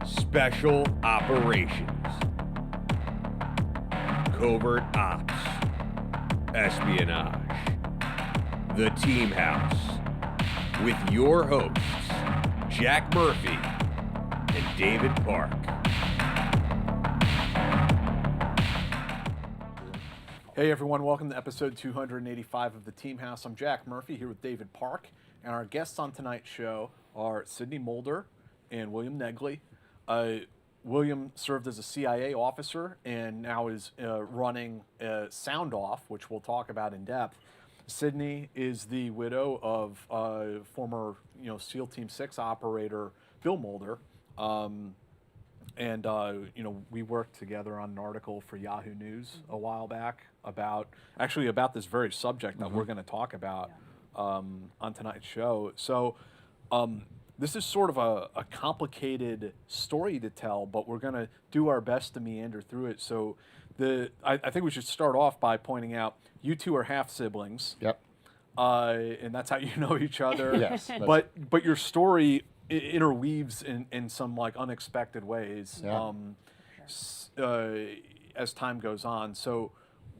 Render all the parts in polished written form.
Special Operations, Covert Ops, Espionage, The Team House, with your hosts, Jack Murphy and David Park. Hey everyone, welcome to episode 285 of The Team House. I'm Jack Murphy here with David Park, and our guests on tonight's show are Sydney Mulder and William Negley. William served as a CIA officer and now is running Sound Off, which we'll talk about in depth. Sydney is the widow of former SEAL Team 6 operator Bill Mulder. We worked together on an article for Yahoo News a while back about this very subject that we're going to talk about on tonight's show. So this is sort of a complicated story to tell, but we're going to do our best to meander through it. So I think we should start off by pointing out you two are half siblings. Yep. And that's how you know each other. Yes. But your story interweaves in some like unexpected ways as time goes on. So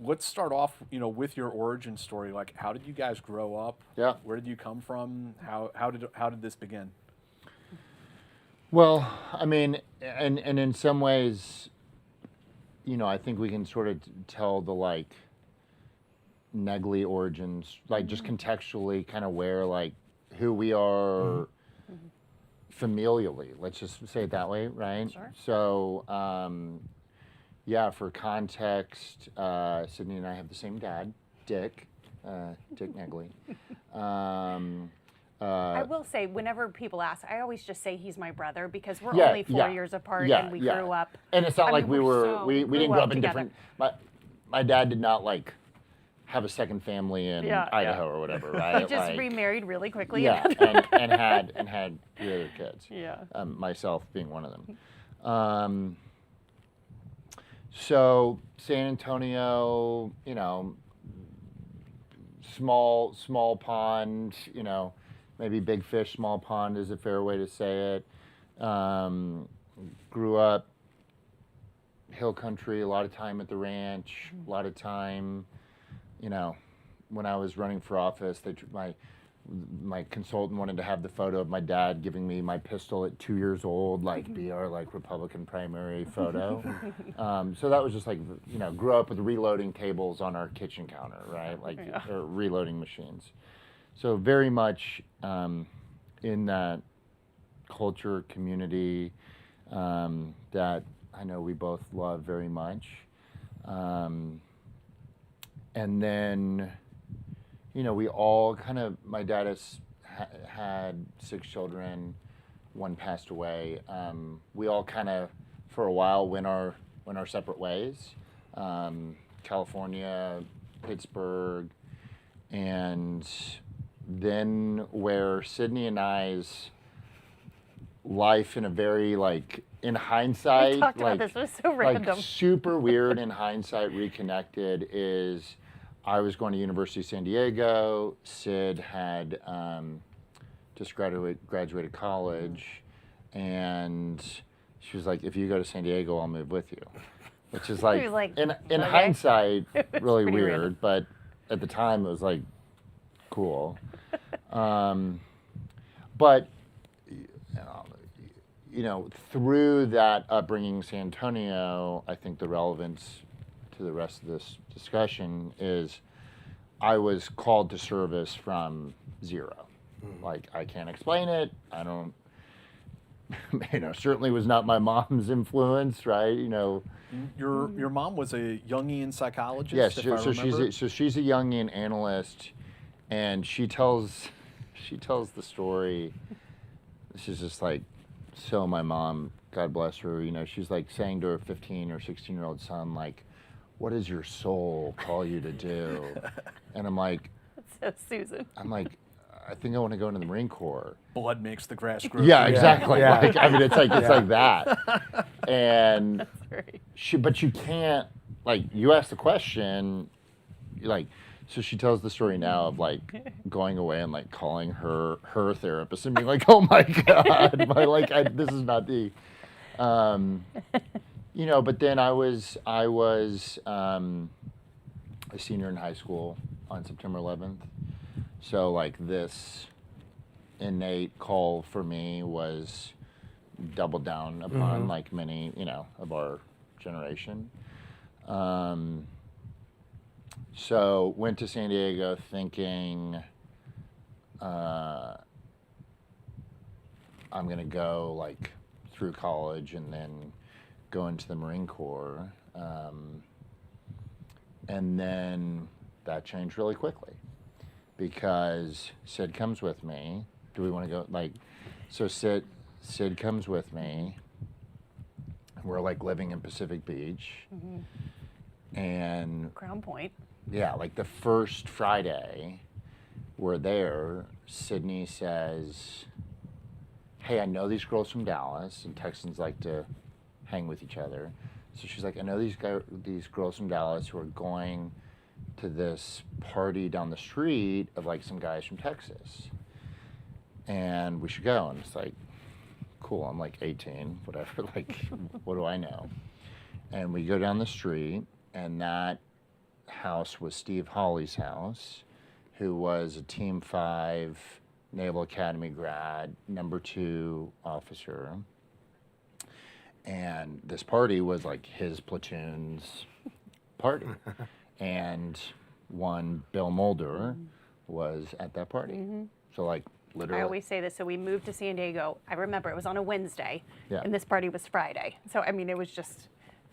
let's start off, with your origin story. Like, how did you guys grow up? Yeah. Where did you come from? How did this begin? Well, I mean, and in some ways, I think we can sort of tell the Negley origins, just contextually, kind of where who we are familially. Let's just say it that way, right? Sure. So, for context, Sydney and I have the same dad, Dick Negley. I will say, whenever people ask, I always just say he's my brother because we're Yeah, only 4 yeah, years apart yeah, and we yeah. grew up. And it's not like we grew didn't grow up in together. different. My dad did not have a second family in Idaho or whatever, right? He just remarried really quickly. Yeah, and had 3 other kids. Yeah. Myself being one of them. So San Antonio, small pond, maybe big fish, small pond is a fair way to say it. Grew up hill country, a lot of time at the ranch, a lot of time, when I was running for office, my consultant wanted to have the photo of my dad giving me my pistol at 2 years old, be our Republican primary photo. So that was just grew up with reloading tables on our kitchen counter, right? Or reloading machines. So very much in that culture, community that I know we both love very much. And then, we all my dad has had 6 children, 1 passed away. We all for a while, went our separate ways. California, Pittsburgh, and then where Sydney and I's life in a very in hindsight, We talked about this. It was so random. Super weird in hindsight, reconnected is I was going to University of San Diego. Sid had just graduated college, and she was like, "If you go to San Diego, I'll move with you," which is in hindsight really weird, random. but at the time it was cool. But through that upbringing in San Antonio, I think the relevance to the rest of this discussion is I was called to service from zero. I can't explain it. I don't, certainly was not my mom's influence, right? Your mom was a Jungian psychologist. Yes, if I remember. she's a Jungian analyst, and she tells the story. This is just so my mom, God bless her, she's saying to her 15 or 16-year-old son, what does your soul call you to do? And I'm like, That's so Susan. I think I want to go into the Marine Corps. Blood makes the grass grow. Yeah, exactly. Yeah. It's like that. And That's right. but you can't, you ask the question, So she tells the story now of like going away and like calling her therapist and being like, "Oh my God, this is not the." You know, but then I was a senior in high school on September 11th. So like this innate call for me was doubled down upon like many, you know, of our generation. So went to San Diego thinking I'm gonna go like through college and then go into the Marine Corps. And then that changed really quickly because Sid comes with me. Do we want to go like, so Sid comes with me. We're like living in Pacific Beach. And Crown Point. yeah, like the first Friday we're there, Sydney says, hey, I know these girls from Dallas, and Texans like to hang with each other. So she's like, I know these girls from Dallas who are going to this party down the street of like some guys from Texas. And we should go. And it's like, cool, I'm like 18, whatever, like, what do I know? And we go down the street, and that house was Steve Hawley's house, who was a Team 5 Naval Academy grad, number 2 officer. And this party was like his platoon's party. And one Bill Mulder was at that party. So like literally. I always say this. So we moved to San Diego. I remember it was on a Wednesday, Yeah. and this party was Friday. So I mean, it was just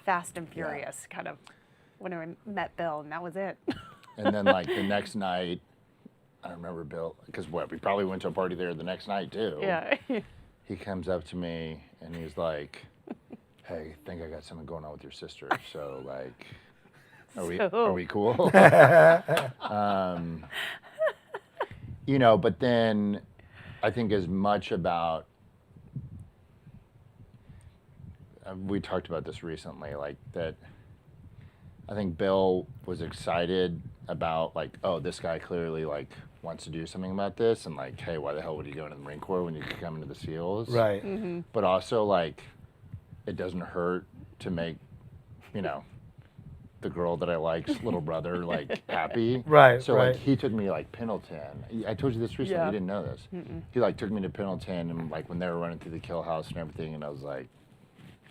fast and furious, kind of. When I met Bill, and that was it. And then like the next night, I remember Bill, because we probably went to a party there the next night too. Yeah. He comes up to me and he's like, hey, I think I got something going on with your sister. So like, are we cool? You know, but then I think as much about, we talked about this recently, like that I think Bill was excited about like, oh, this guy clearly like wants to do something about this, and like, hey, why the hell would you go into the Marine Corps when you could come into the SEALs? Right. But also like, it doesn't hurt to make, you know, the girl that I like's little brother like happy. Right, So right. like he took me like Pendleton. I told you this recently. Yeah. You didn't know this. He like took me to Pendleton and like when they were running through the kill house and everything, and I was like,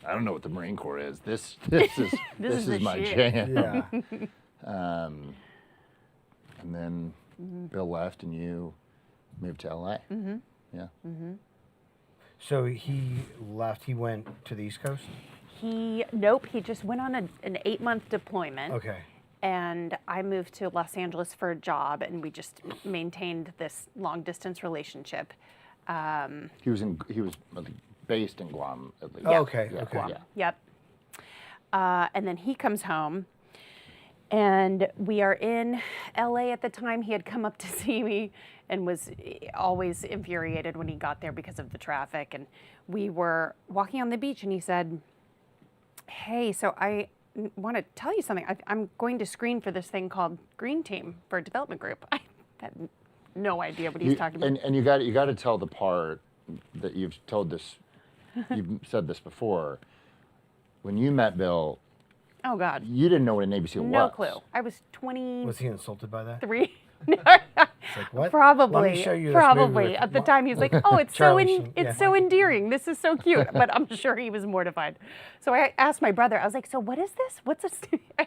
I don't know what the Marine Corps is. This is This is the my shit. jam. Yeah. And then Bill left and you moved to LA. Yeah. So he left. He went to the East Coast. Nope. He just went on an 8-month deployment. Okay. And I moved to Los Angeles for a job, and we just maintained this long distance relationship. He was based in Guam at least. Oh, okay. Yeah. Okay. Yeah. Yep. And then he comes home, and we are in LA at the time. He had come up to see me and was always infuriated when he got there because of the traffic. And we were walking on the beach, and he said, hey, so I want to tell you something. I'm going to screen for this thing called Green Team for a development group. I had no idea what he was talking about. And you got to tell the part that you've told this. You've said this before. When you met Bill, Oh, God. you didn't know what a Navy SEAL was. No clue. I was 23. Was he insulted by that? No, It's like, what? probably. Let me show you this probably. movie with At the time, he was like, "Oh, it's Charlie Sheen, yeah. so endearing. This is so cute." But I'm sure he was mortified. So I asked my brother. I was like, "So what is this? What's this?"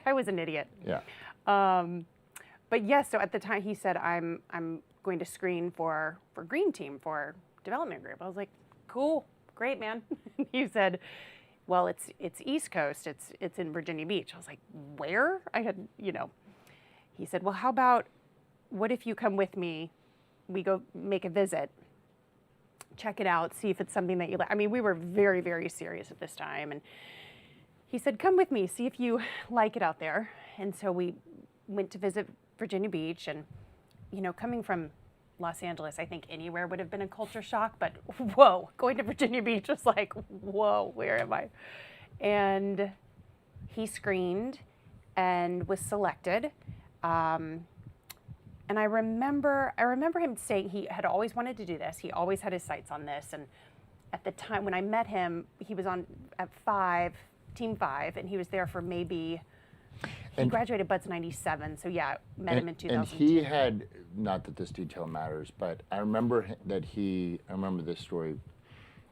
I was an idiot. Yeah. But yes. So at the time, he said, "I'm going to screen for Green Team for development group." I was like, "Cool, great, man." He said, "Well, it's East Coast. It's in Virginia Beach." I was like, "Where?" I had, He said, "Well, how about what if you come with me? We go make a visit, check it out, see if it's something that you like." I mean, we were very, very serious at this time. And he said, "Come with me, see if you like it out there." And so we went to visit Virginia Beach. And, coming from Los Angeles, I think anywhere would have been a culture shock. But whoa, going to Virginia Beach was like, whoa, where am I? And he screened and was selected. And I remember him saying he had always wanted to do this. He always had his sights on this. at the time when I met him, he was on at Team 5, and he was there for maybe. He graduated Buds 97, so yeah, met him in 2002. And he had, not that this detail matters, but I remember I remember this story.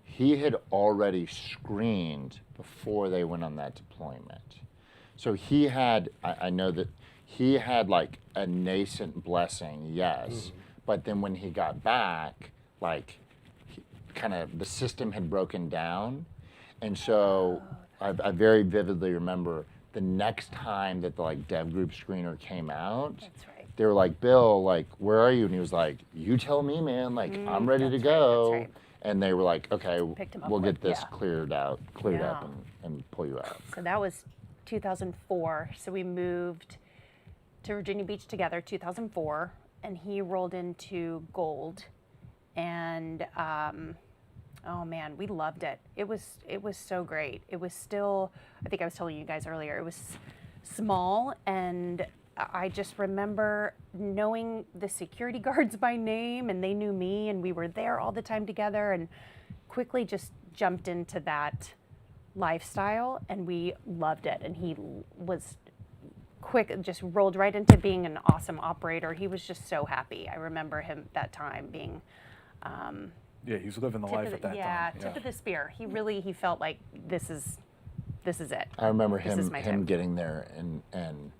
He had already screened before they went on that deployment. So he had, I know that he had like a nascent blessing, yes, but then when he got back, like kind of the system had broken down. And so I very vividly remember the next time that the like dev group screener came out, That's right. they were like, Bill, like, where are you? And he was like, you tell me, man, like, I'm ready to go. That's right. And they were like, okay, Picked him up we'll get quick, this yeah. cleared up Yeah. and pull you out. So that was 2004. So we moved to Virginia Beach together, 2004, and he rolled into Gold, and oh man, we loved it. It was so great. It was still, I think I was telling you guys earlier, it was small, and I just remember knowing the security guards by name, and they knew me, and we were there all the time together, and quickly just jumped into that lifestyle, and we loved it. And he was quick, just rolled right into being an awesome operator. He was just so happy. I remember him that time being Yeah, he was living the life at that time. tip of the spear. He felt like this is it. I remember This is my him time. getting there and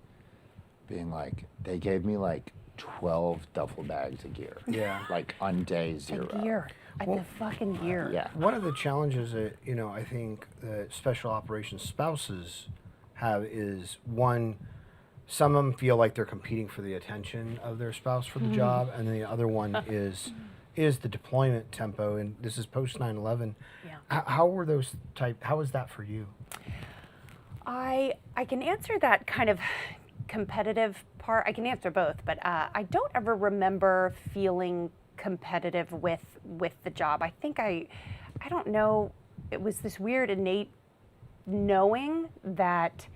being like, they gave me like 12 duffel bags of gear. Yeah. Like on day 0. The gear. The fucking gear. Yeah. One of the challenges that, I think that special operations spouses have is, one, some of them feel like they're competing for the attention of their spouse for the job, and then the other one is the deployment tempo, and this is post 9/11. Yeah. How were those how was that for you? I can answer that kind of competitive part. I can answer both, but I don't ever remember feeling competitive with the job. I think I don't know, it was this weird innate knowing that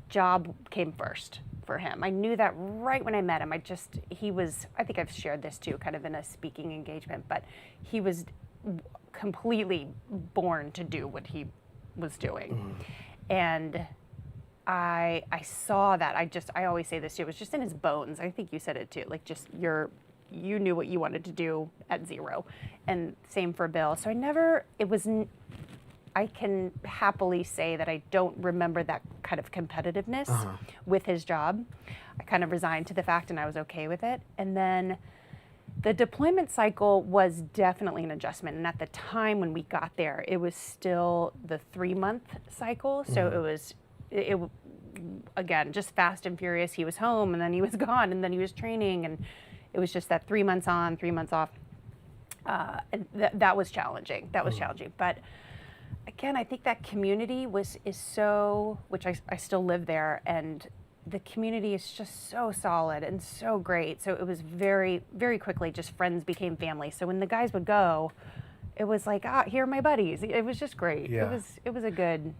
job came first for him. I knew that right when I met him. I think I've shared this too, kind of in a speaking engagement, but he was completely born to do what he was doing. And I saw that. I always say this too, it was just in his bones. I think you said it too, like just you knew what you wanted to do at 0. And same for Bill. So I can happily say that I don't remember that kind of competitiveness with his job. I kind of resigned to the fact, and I was okay with it. And then the deployment cycle was definitely an adjustment. And at the time when we got there, it was still the 3-month cycle. So it again, just fast and furious. He was home, and then he was gone, and then he was training, and it was just that 3 months on, 3 months off. And that was challenging. But again, I think that community is so, which I still live there, and the community is just so solid and so great. So it was very, very quickly just friends became family. So when the guys would go, it was like, here are my buddies. It was just great. Yeah. It was a good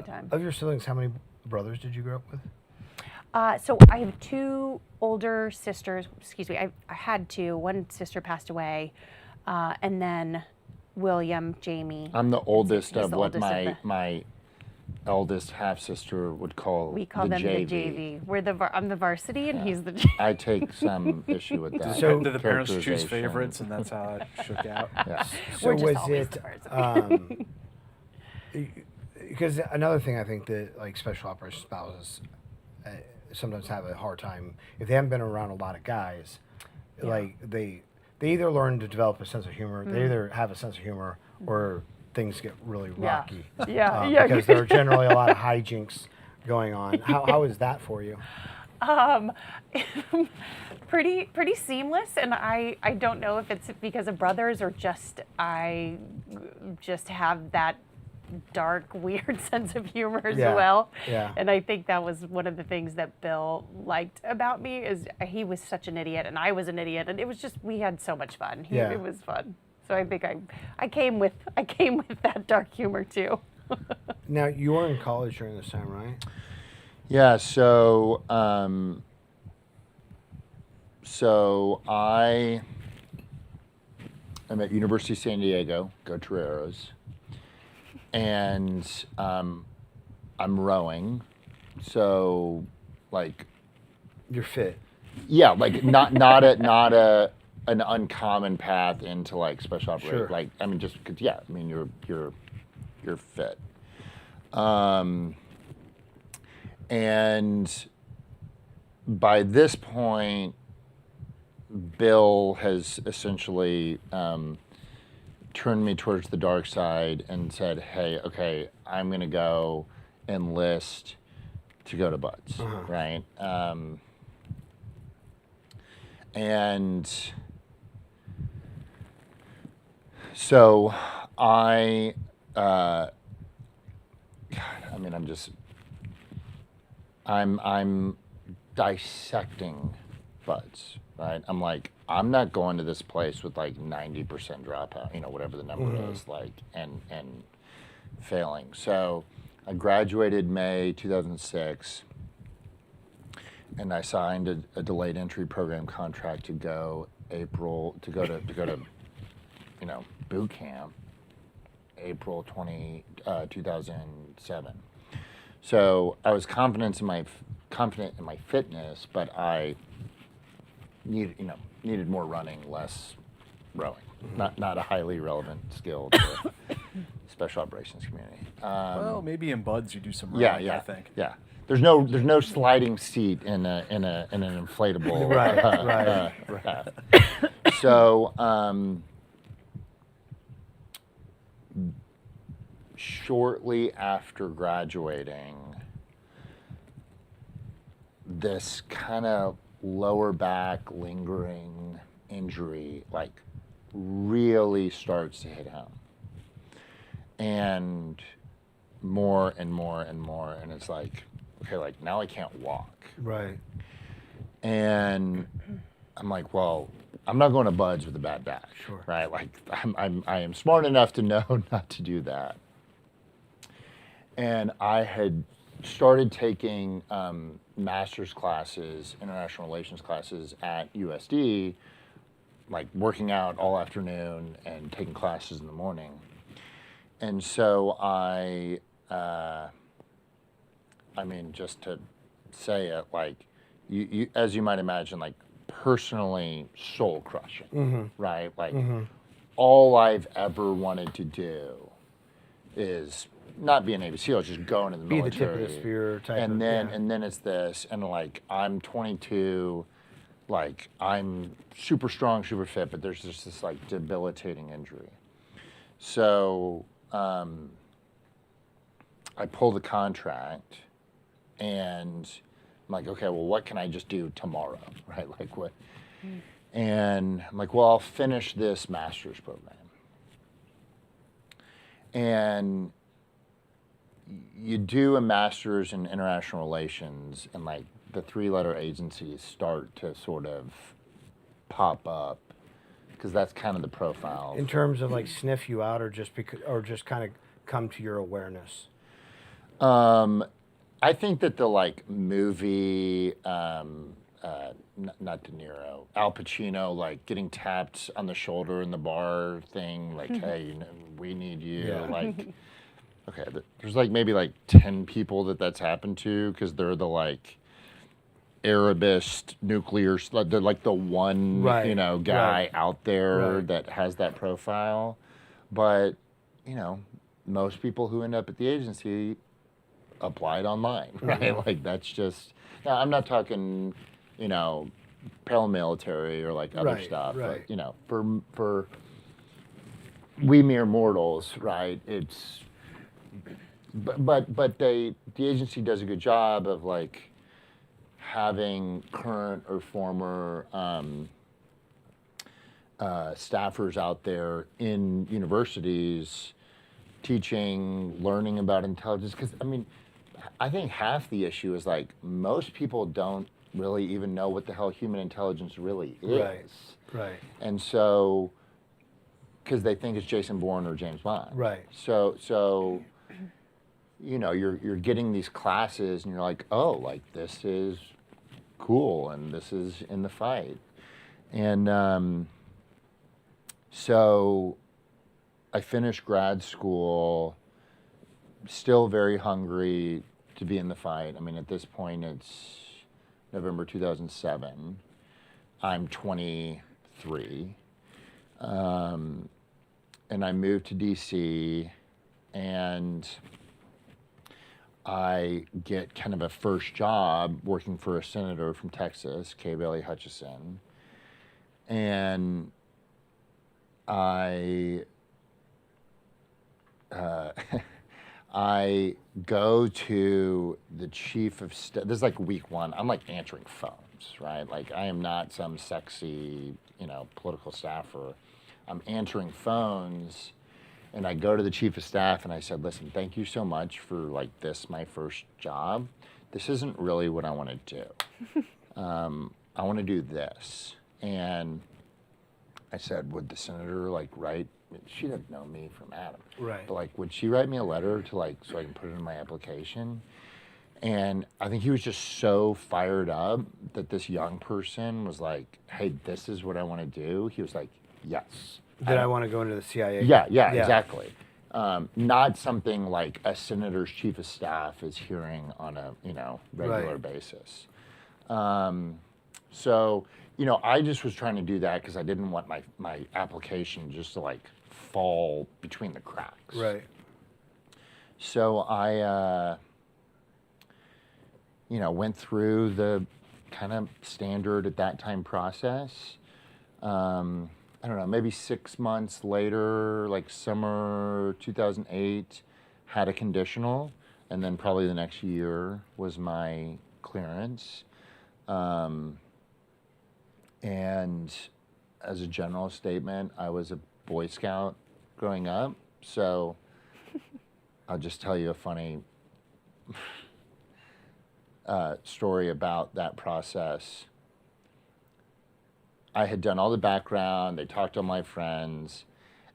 time. Of your siblings, how many brothers did you grow up with? So I have 2 older sisters. Excuse me, I had 2. One sister passed away, and then William, Jamie. I'm the oldest He's of the what oldest of my eldest half sister would call We call them JV. the JV. I'm the varsity, and he's the JV. I take some issue with that. So did the parents choose characterization. favorites, and that's how it shook out? Yeah. So We're just was always it? the first. Because another thing I think that like special operations spouses sometimes have a hard time if they haven't been around a lot of guys. Yeah. Like they either learn to develop a sense of humor, they either have a sense of humor, or things get really rocky. Yeah. Because there are generally a lot of hijinks going on. How is that for you? Pretty seamless, and I don't know if it's because of brothers or just I just have that dark, weird sense of humor as well. Yeah. And I think that was one of the things that Bill liked about me is he was such an idiot, and I was an idiot, and it was just we had so much fun. It was fun. So I think I came with that dark humor too. Now you were in college during this time, right? Yeah, so I'm at University of San Diego, go Toreros, and I'm rowing, so like You're fit. yeah, like not an uncommon path into like special operations. Sure. Like I mean, just 'cause, yeah, I mean you're fit, and by this point, Bill has essentially turned me towards the dark side and said, "Hey, okay, I'm gonna go enlist to go to Buds, right?" And so I mean, I'm dissecting Buds, right? I'm like, I'm not going to this place with like 90% dropout, you know, whatever the number is, like, and failing. So I graduated May 2006, and I signed a delayed entry program contract to go to you know, boot camp April 2007. So I was confident in my fitness, but I needed more running, less rowing. Not a highly relevant skill to the special operations community. Well, maybe in Buds you do some running, Yeah, I think. yeah. There's no sliding seat in an inflatable. Right. So shortly after graduating, this kind of lower back lingering injury like really starts to hit home, and more and more and more, and it's like, okay, like now I can't walk. Right. And I'm like, well, I'm not going to Buds with a bad back. Sure. Right? Like I am smart enough to know not to do that. And I had started taking master's classes, international relations classes at USD, like working out all afternoon and taking classes in the morning. And so I mean, just to say it, like, you as you might imagine, like personally soul crushing, right? Like, all I've ever wanted to do is not be a Navy SEAL, just go into the Be the military. tip of the spear type and of, then yeah. and then it's this, and like I'm 22, like I'm super strong, super fit, but there's just this like debilitating injury. So I pull the contract, and I'm like, okay, well, what can I just do tomorrow, right? Like what? And I'm like, well, I'll finish this master's program. And you do a master's in international relations, and like the three-letter agencies start to sort of pop up, because that's kind of the profile. In terms of like sniff you out, or just kind of come to your awareness. I think that the like movie, not De Niro, Al Pacino, like getting tapped on the shoulder in the bar thing, like, hey, you know, we need you. Yeah. Like, okay, there's like maybe like 10 people that's happened to, because they're the like Arabist nuclear, they're like the one, Right, you know, guy right, out there right. that has that profile. But, you know, most people who end up at the agency applied online, right? Like that's just, now I'm not talking, you know, paramilitary or like other Right, stuff, right. but you know, for we mere mortals, right? It's, but the agency does a good job of like having current or former staffers out there in universities teaching, learning about intelligence, because I mean, I think half the issue is like most people don't really even know what the hell human intelligence really is. Right. And so, because they think it's Jason Bourne or James Bond. Right. So, you know, you're getting these classes, and you're like, oh, like this is cool, and this is in the fight, and So I finished grad school, still very hungry to be in the fight. I mean, at this point, it's November 2007. I'm 23. And I moved to DC, and I get kind of a first job working for a senator from Texas, Kay Bailey Hutchison. And I I go to the chief of staff. This is like week one. I'm like answering phones, right? Like I am not some sexy, political staffer. I'm answering phones, and I go to the chief of staff and I said, listen, thank you so much for like this, my first job. This isn't really what I want to do. I want to do this. And I said, would the senator like write, she didn't know me from Adam. Right. But like, would she write me a letter to like, so I can put it in my application? And I think he was just so fired up that this young person was like, hey, this is what I want to do. He was like, yes. Did I want to go into the CIA? Yeah, exactly. Not something like a senator's chief of staff is hearing on a, regular basis. So, I just was trying to do that because I didn't want my application just to like fall between the cracks. Right. So I, went through the kind of standard at that time process. I don't know, maybe 6 months later, like summer 2008, had a conditional, and then probably the next year was my clearance. And as a general statement, I was a Boy Scout growing up, so I'll just tell you a funny story about that process. I had done all the background, they talked to all my friends,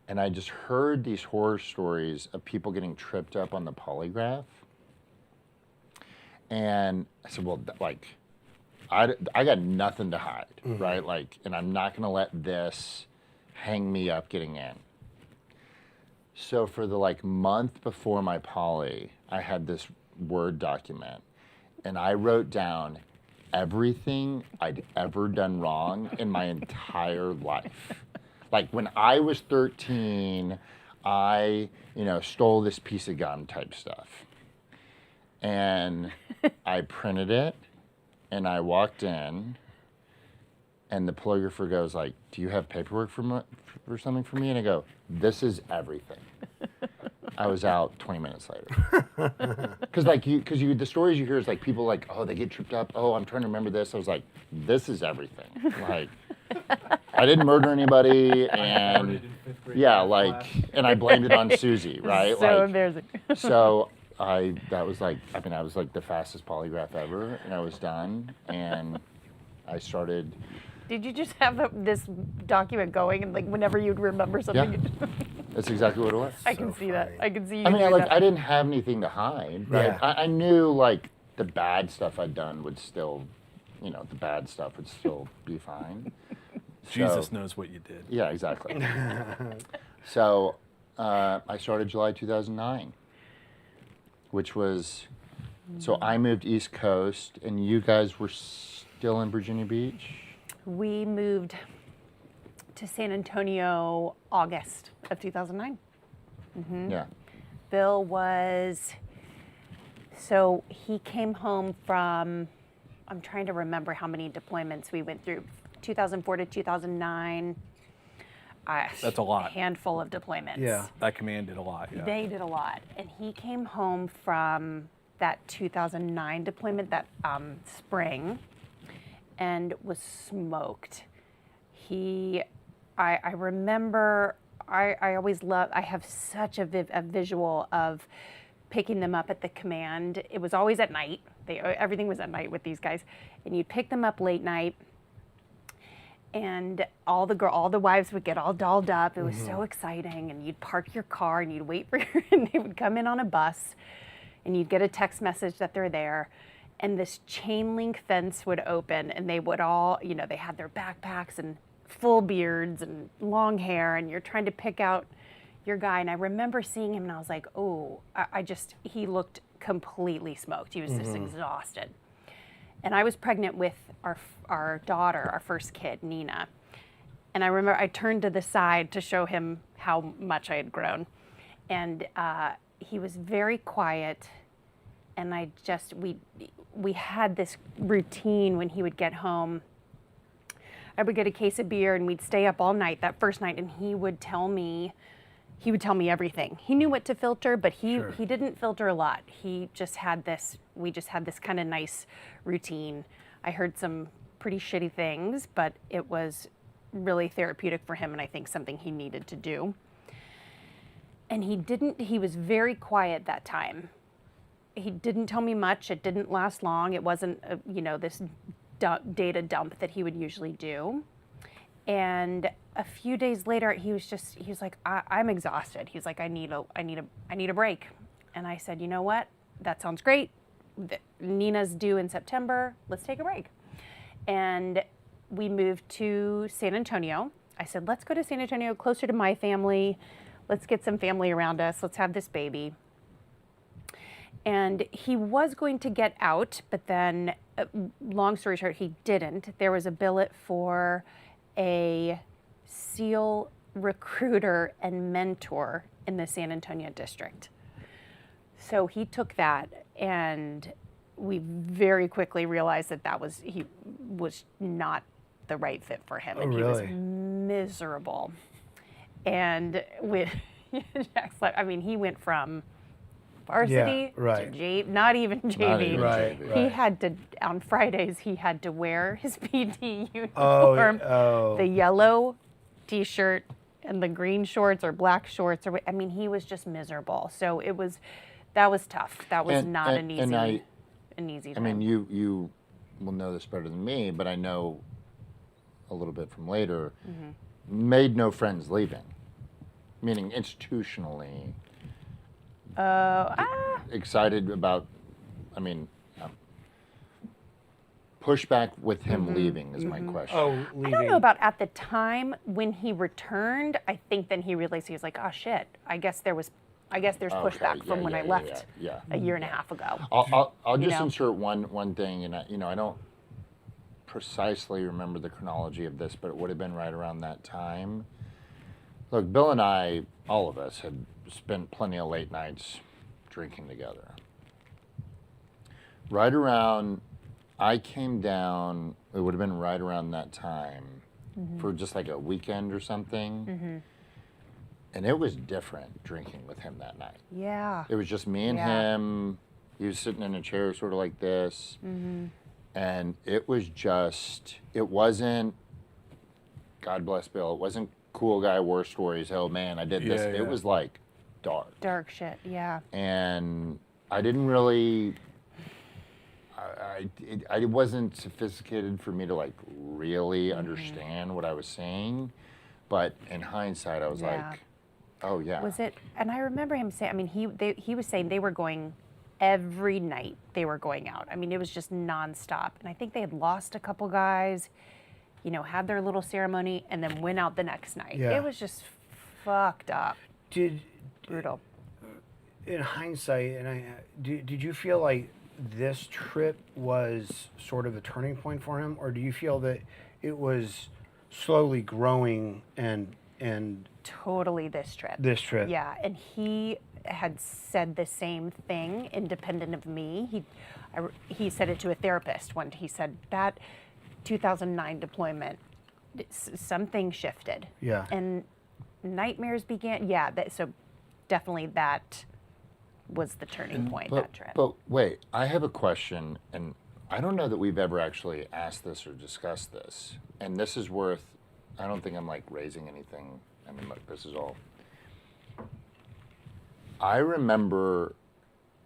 and I just heard these horror stories of people getting tripped up on the polygraph. And I said, well, I got nothing to hide, right? Like, and I'm not going to let this hang me up getting in. So for the month before my poly, I had this Word document, and I wrote down everything I'd ever done wrong in my entire life. Like when I was 13, I, stole this piece of gum type stuff. And I printed it, and I walked in, and the polygrapher goes like, do you have paperwork for something for me? And I go, this is everything. I was out 20 minutes later. Because the stories you hear is like people like, oh, they get tripped up. Oh, I'm trying to remember this. I was like, this is everything. Like, I didn't murder anybody, and and I blamed it on Susie, right? So embarrassing. So I was like the fastest polygraph ever, and I was done, and I started. Did you just have this document going, and whenever you'd remember something? Yeah. That's exactly what it was. I can see that. I can see you. I didn't have anything to hide, right? Yeah. I knew the bad stuff I'd done would still, the bad stuff would still be fine. Jesus knows what you did. Yeah, exactly. So I started July 2009, which was, so I moved East Coast, and you guys were still in Virginia Beach? We moved to San Antonio August of 2009. Mm-hmm. Yeah. Bill so he came home from, I'm trying to remember how many deployments we went through, 2004 to 2009. That's a lot. A handful of deployments. Yeah. That command did a lot, yeah. They did a lot. And he came home from that 2009 deployment, that spring, and was smoked. I remember, I always love, I have such a visual of picking them up at the command. It was always at night. Everything was at night with these guys. And you'd pick them up late night, and all the wives would get all dolled up. It was so exciting. And you'd park your car, and you'd wait and they would come in on a bus, and you'd get a text message that they're there. And this chain link fence would open, and they would all, they had their backpacks and full beards and long hair, and you're trying to pick out your guy. And I remember seeing him, and I was like, oh, he looked completely smoked. He was just exhausted. And I was pregnant with our daughter, our first kid, Nina. And I remember I turned to the side to show him how much I had grown. And he was very quiet. And we had this routine when he would get home. I would get a case of beer and we'd stay up all night that first night, and he would tell me everything. He knew what to filter, but he didn't filter a lot. We just had this kind of nice routine. I heard some pretty shitty things, but it was really therapeutic for him, and I think something he needed to do. And he was very quiet that time. He didn't tell me much. It didn't last long. It wasn't, this data dump that he would usually do. And a few days later, he was like, I'm exhausted. He's like, I need a break. And I said, you know what? That sounds great. Nina's due in September. Let's take a break. And we moved to San Antonio. I said, let's go to San Antonio, closer to my family. Let's get some family around us. Let's have this baby. And he was going to get out, but then, long story short, he didn't. There was a billet for a SEAL recruiter and mentor in the San Antonio district. So he took that, and we very quickly realized that he was not the right fit for him. And really? He was miserable. And Jack's like, he went from varsity to not even JV. Right. He had to, on Fridays, he had to wear his PD uniform, the yellow t-shirt and the green shorts or black shorts. He was just miserable. So that was tough. That was not an easy time. You will know this better than me, but I know a little bit from later, made no friends leaving, meaning institutionally. Excited about, pushback with him leaving is my question. Oh, leaving. I don't know about at the time when he returned. I think then he realized, he was like, oh shit, I guess there's pushback from when I left a year and a half ago. I'll just insert one thing, and I don't precisely remember the chronology of this, but it would have been right around that time. Look, Bill and I, all of us, had spent plenty of late nights drinking together. Right around, I came down, it would have been right around that time, for just like a weekend or something. And it was different drinking with him that night. Yeah. It was just me and him. He was sitting in a chair sort of like this. And it wasn't, God bless Bill, it wasn't cool guy war stories, oh man, I did this. It was like dark. Dark shit, yeah. And I didn't really, it wasn't sophisticated for me to like really understand what I was saying. But in hindsight, I was like, oh yeah. Was it, and I remember him saying, he was saying they were going every night, they were going out. It was just nonstop. And I think they had lost a couple guys, had their little ceremony, and then went out the next night. Yeah. It was just fucked up. Brutal. In hindsight, did you feel like this trip was sort of a turning point for him, or do you feel that it was slowly growing and Totally this trip. This trip. Yeah, and he had said the same thing, independent of me. He said it to a therapist one. He said that 2009 deployment, something shifted. Yeah. And nightmares began. Yeah, so definitely that was the turning point, that trip. But wait, I have a question, and I don't know that we've ever actually asked this or discussed this. And this is worth, I don't think I'm like raising anything. Look, this is all. I remember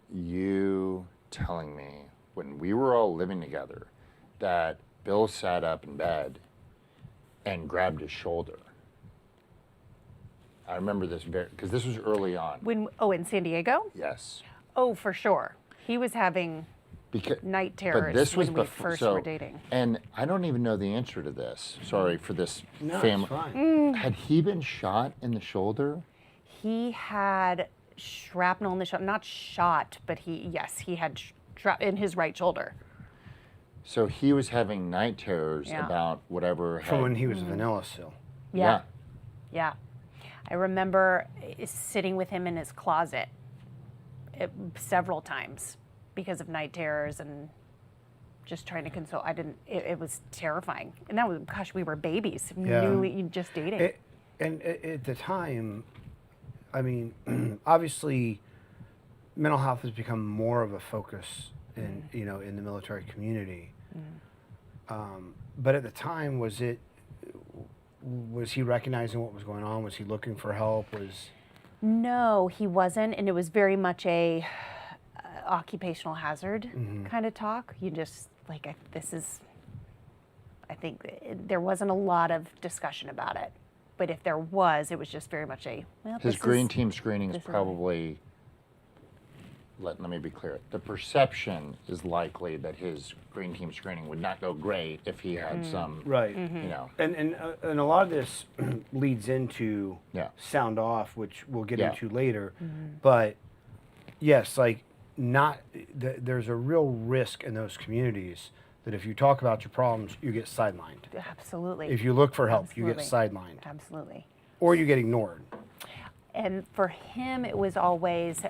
you telling me when we were all living together that Bill sat up in bed and grabbed his shoulder. I remember this because this was early on. In San Diego? Yes. Oh, for sure. He was having because night terrors this was when we before, first so, were dating. And I don't even know the answer to this. Sorry for this No, family. it's fine. Had he been shot in the shoulder? He had shrapnel in the shoulder, not shot, but he had in his right shoulder. So he was having night terrors Yeah. about whatever. From when he was Vanilla Seal. Yeah. Yeah. I remember sitting with him in his closet several times because of night terrors and just trying to console. It was terrifying. And that was, gosh, we were babies, newly just dating. And at the time, I mean, obviously, mental health has become more of a focus in in the military community. But at the time, was he recognizing what was going on? Was he looking for help? No, he wasn't, and it was very much a occupational hazard kind of talk. You just like I think there wasn't a lot of discussion about it, but if there was, it was just very much his green team screening is probably. Let me be clear. The perception is likely that his green team screening would not go great if he had some, Right. you know. And a lot of this leads into sound off, which we'll get into later. But yes, like there's a real risk in those communities that if you talk about your problems, you get sidelined. Absolutely. If you look for help, you get sidelined. Absolutely. Or you get ignored. And for him, it was always,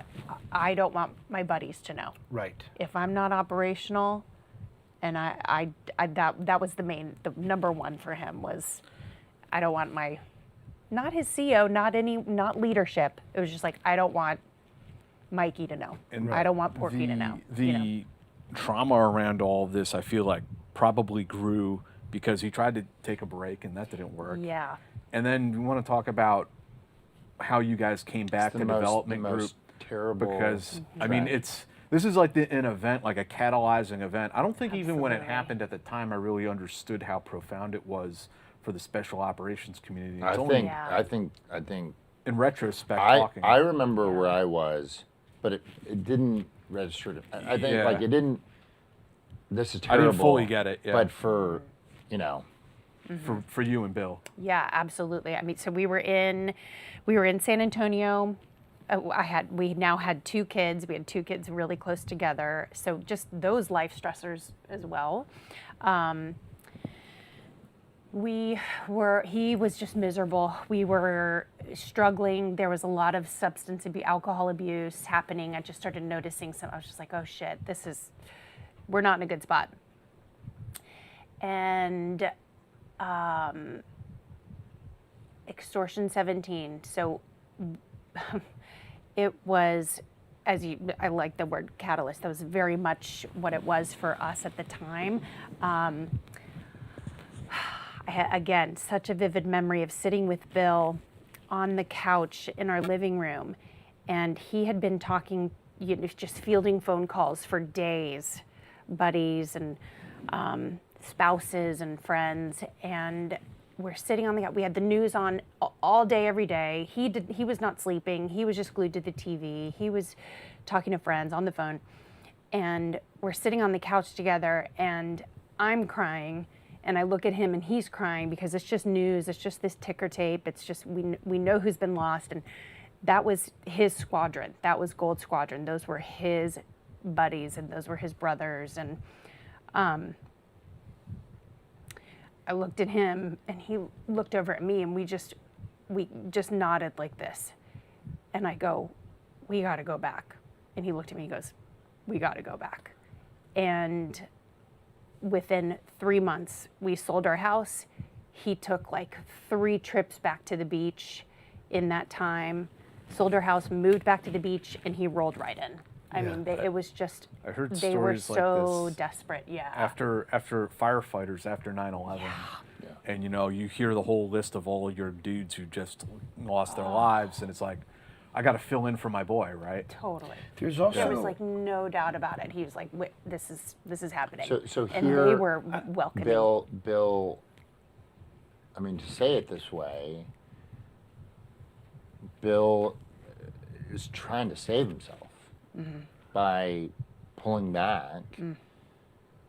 I don't want my buddies to know. Right. If I'm not operational, and that was the number one for him was, I don't want not his CO, not leadership. It was just like, I don't want Mikey to know. And I don't want Porky to know. The trauma around all of this, I feel like, probably grew because he tried to take a break and that didn't work. Yeah. And then we want to talk about how you guys came back to development group. Terrible. Because I mean, this is like an event, like a catalyzing event. I don't think even when it happened at the time, I really understood how profound it was for the special operations community. I think in retrospect, I remember where I was, but it didn't register. I think like it didn't. This is terrible. I didn't fully get it. Yeah. But for for you and Bill. Yeah, absolutely. I mean, so we were in San Antonio. We now had 2 kids. We had 2 kids really close together. So just those life stressors as well. He was just miserable. We were struggling. There was a lot of substance abuse, alcohol abuse happening. I just started noticing I was just like, oh shit, we're not in a good spot. And Extortion 17. So it was, I like the word catalyst. That was very much what it was for us at the time. I had, again, such a vivid memory of sitting with Bill on the couch in our living room, and he had been talking, just fielding phone calls for days, buddies and spouses and friends, and we're sitting on the couch. We had the news on all day, every day. He was not sleeping. He was just glued to the TV. He was talking to friends on the phone, and we're sitting on the couch together, and I'm crying, and I look at him, and he's crying because it's just news. It's just this ticker tape. It's just we know who's been lost, and that was his squadron. That was Gold Squadron. Those were his buddies, and those were his brothers, and I looked at him, and he looked over at me, and we just nodded like this. And I go, we got to go back. And he looked at me, he goes, we got to go back. And within 3 months, we sold our house. He took like 3 trips back to the beach in that time, sold our house, moved back to the beach, and he rolled right in. I mean, it was just, I heard they stories were so like this desperate, after firefighters after 9/11. And you hear the whole list of all your dudes who just lost their lives, and it's like, I got to fill in for my boy, right? Totally. There's also There was like no doubt about it. He was like, wait, this is happening. So and here, they were welcoming. Bill, I mean, to say it this way, Bill is trying to save himself by pulling back,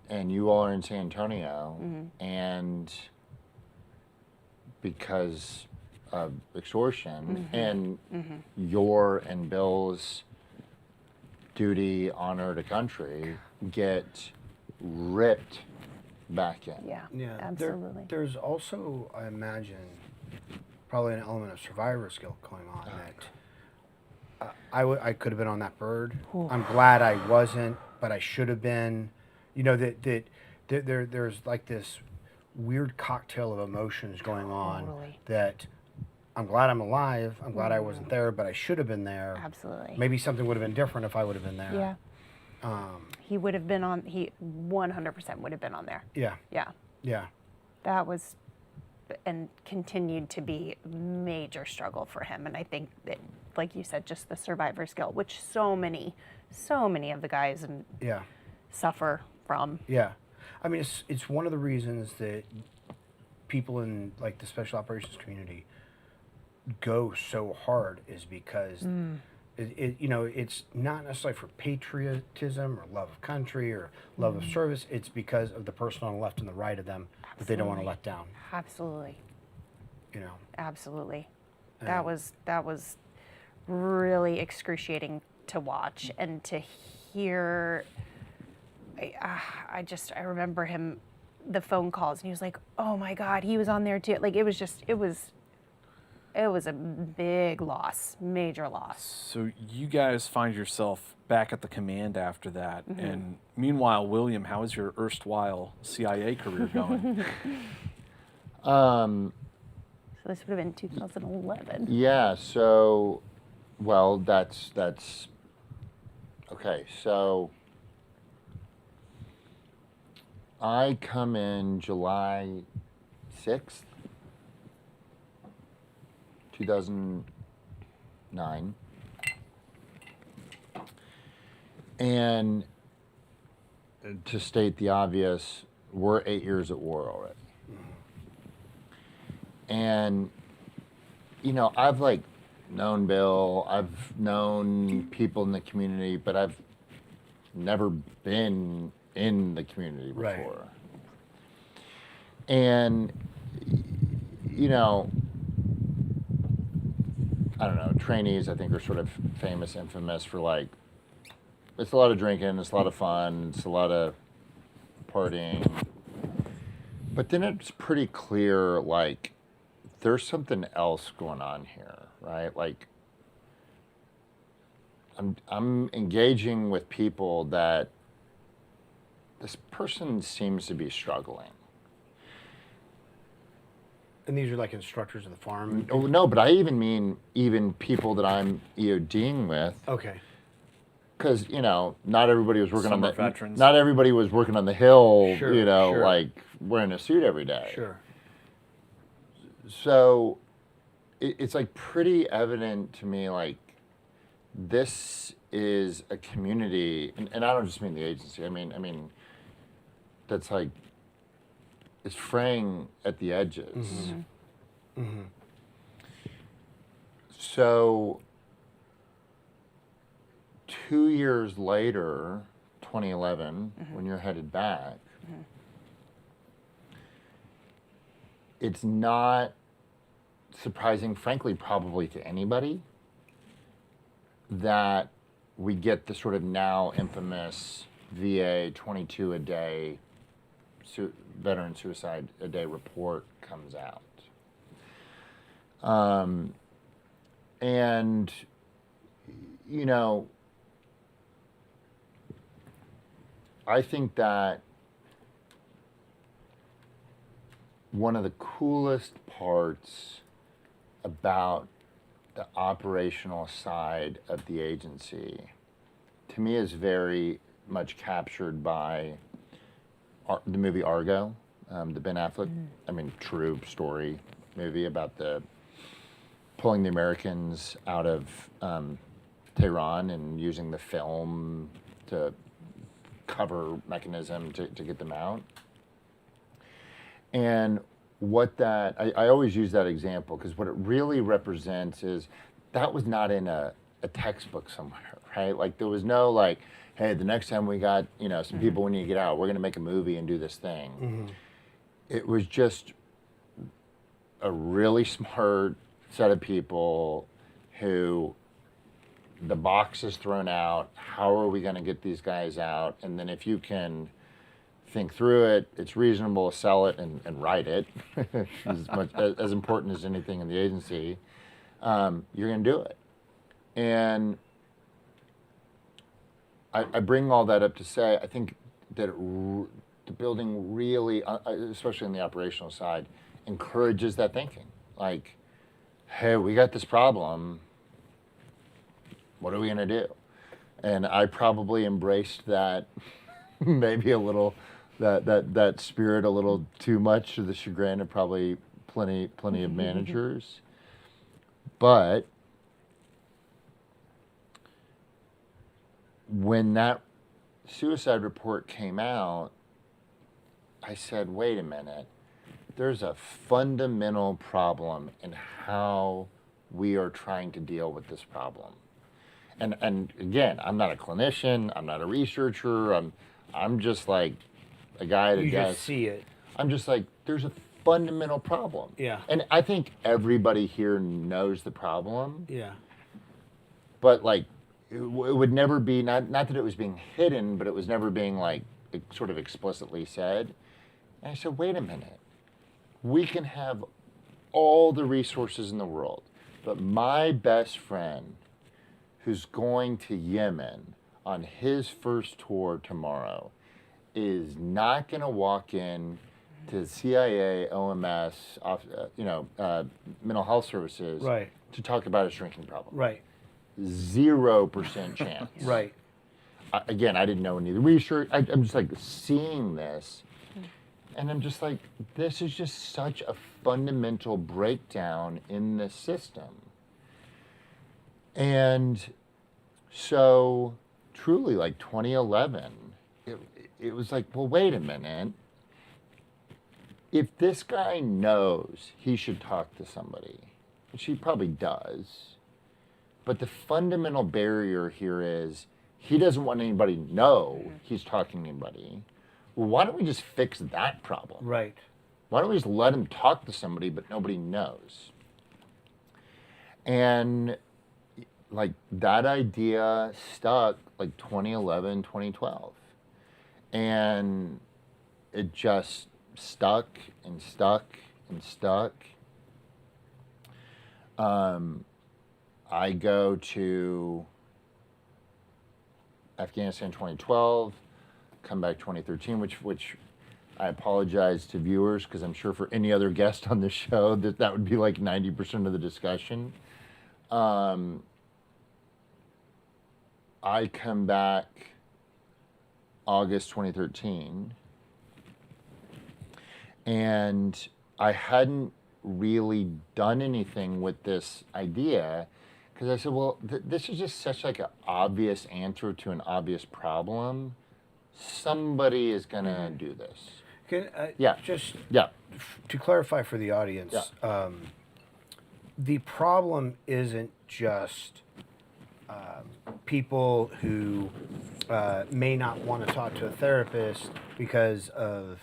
and you all are in San Antonio, and because of extortion and your and Bill's duty, honor to country, get ripped back in. Yeah, Yeah, absolutely. There's also, I imagine, probably an element of survivor skill going on that I could have been on that bird. I'm glad I wasn't, but I should have been. You know, there's like this weird cocktail of emotions going on Totally. that I'm glad I'm alive. I'm glad I wasn't there, but I should have been there. Absolutely. Maybe something would have been different if I would have been there. Yeah. He would have been on, he 100% would have been on there. Yeah. Yeah. Yeah. That was, and continued to be a major struggle for him. And I think that, like you said, just the survivor skill, which so many of the guys and Yeah. suffer from. Yeah. I mean, it's one of the reasons that people in like the special operations community go so hard is because it's not necessarily for patriotism or love of country or love of service. It's because of the person on the left and the right of them that they don't want to let down. Absolutely. You know. Absolutely. That was really excruciating to watch and to hear. I remember him, the phone calls, and he was like, "Oh my God, he was on there too." Like it was a big loss, major loss. So you guys find yourself back at the command after that, and meanwhile, William, how is your erstwhile CIA career going? So this would have been 2011. Yeah, so, well, that's okay. So I come in July 6th, 2009. And to state the obvious, we're 8 years at war already. And, you know, I've like known Bill, I've known people in the community, but I've never been in the community before. Right. And, you know, I don't know, trainees I think are sort of famous, infamous for like, it's a lot of drinking, it's a lot of fun, it's a lot of partying. But then it's pretty clear, like, there's something else going on here, right? Like, I'm engaging with people that this person seems to be struggling. And these are like instructors of the farm? Oh, no, but I even mean people that I'm EODing with. Okay. Because, you know, not everybody was working Some are veterans. Not everybody was working on the hill, Sure, you know, sure. like wearing a suit every day. Sure. So it's like pretty evident to me, like, this is a community, and I don't just mean the agency, I mean, that's like, it's fraying at the edges. So 2 years later, 2011, when you're headed back, it's not surprising, frankly, probably to anybody, that we get the sort of now infamous VA 22 a day veteran suicide a day report comes out. And, you know, I think that one of the coolest parts about the operational side of the agency, to me, is very much captured by the movie Argo, the Ben Affleck, true story movie about pulling the Americans out of Tehran and using the film to cover mechanism to get them out. And what that, I always use that example because what it really represents is that was not in a textbook somewhere, right? Like there was no like, hey, the next time we got, some people we need to get out, we're going to make a movie and do this thing. Mm-hmm. It was just a really smart set of people who the box is thrown out. How are we going to get these guys out? And then if you can think through it, it's reasonable to sell it and write it, as important as anything in the agency, you're going to do it. And I bring all that up to say, I think that the building really, especially on the operational side, encourages that thinking. Like, hey, we got this problem. What are we going to do? And I probably embraced that maybe a little, that spirit a little too much, to the chagrin of probably plenty of managers. But when that suicide report came out, I said, wait a minute, there's a fundamental problem in how we are trying to deal with this problem. And again, I'm not a clinician, I'm not a researcher, I'm just like a guy that You just see it. I'm just like, there's a fundamental problem. Yeah. And I think everybody here knows the problem. Yeah. But like, it would never be, not that it was being hidden, but it was never being like sort of explicitly said. And I said, wait a minute, we can have all the resources in the world, but my best friend who's going to Yemen on his first tour tomorrow is not going to walk in to CIA, OMS, mental health services, Right. to talk about his drinking problem. Right. 0% chance. Right. Again, I didn't know any of the research. I'm just like seeing this, and I'm just like, this is just such a fundamental breakdown in the system. And so, truly, like 2011, it was like, well, wait a minute. If this guy knows he should talk to somebody, which he probably does, but the fundamental barrier here is he doesn't want anybody to know he's talking to anybody. Well, why don't we just fix that problem? Right. Why don't we just let him talk to somebody but nobody knows? And like that idea stuck like 2011, 2012. And it just stuck and stuck and stuck. I go to Afghanistan 2012, come back 2013, which I apologize to viewers, because I'm sure for any other guest on this show that would be like 90% of the discussion. I come back August 2013, and I hadn't really done anything with this idea, because I said, well, this is just such like an obvious answer to an obvious problem. Somebody is going to do this. Can just to clarify for the audience, the problem isn't just people who may not want to talk to a therapist because of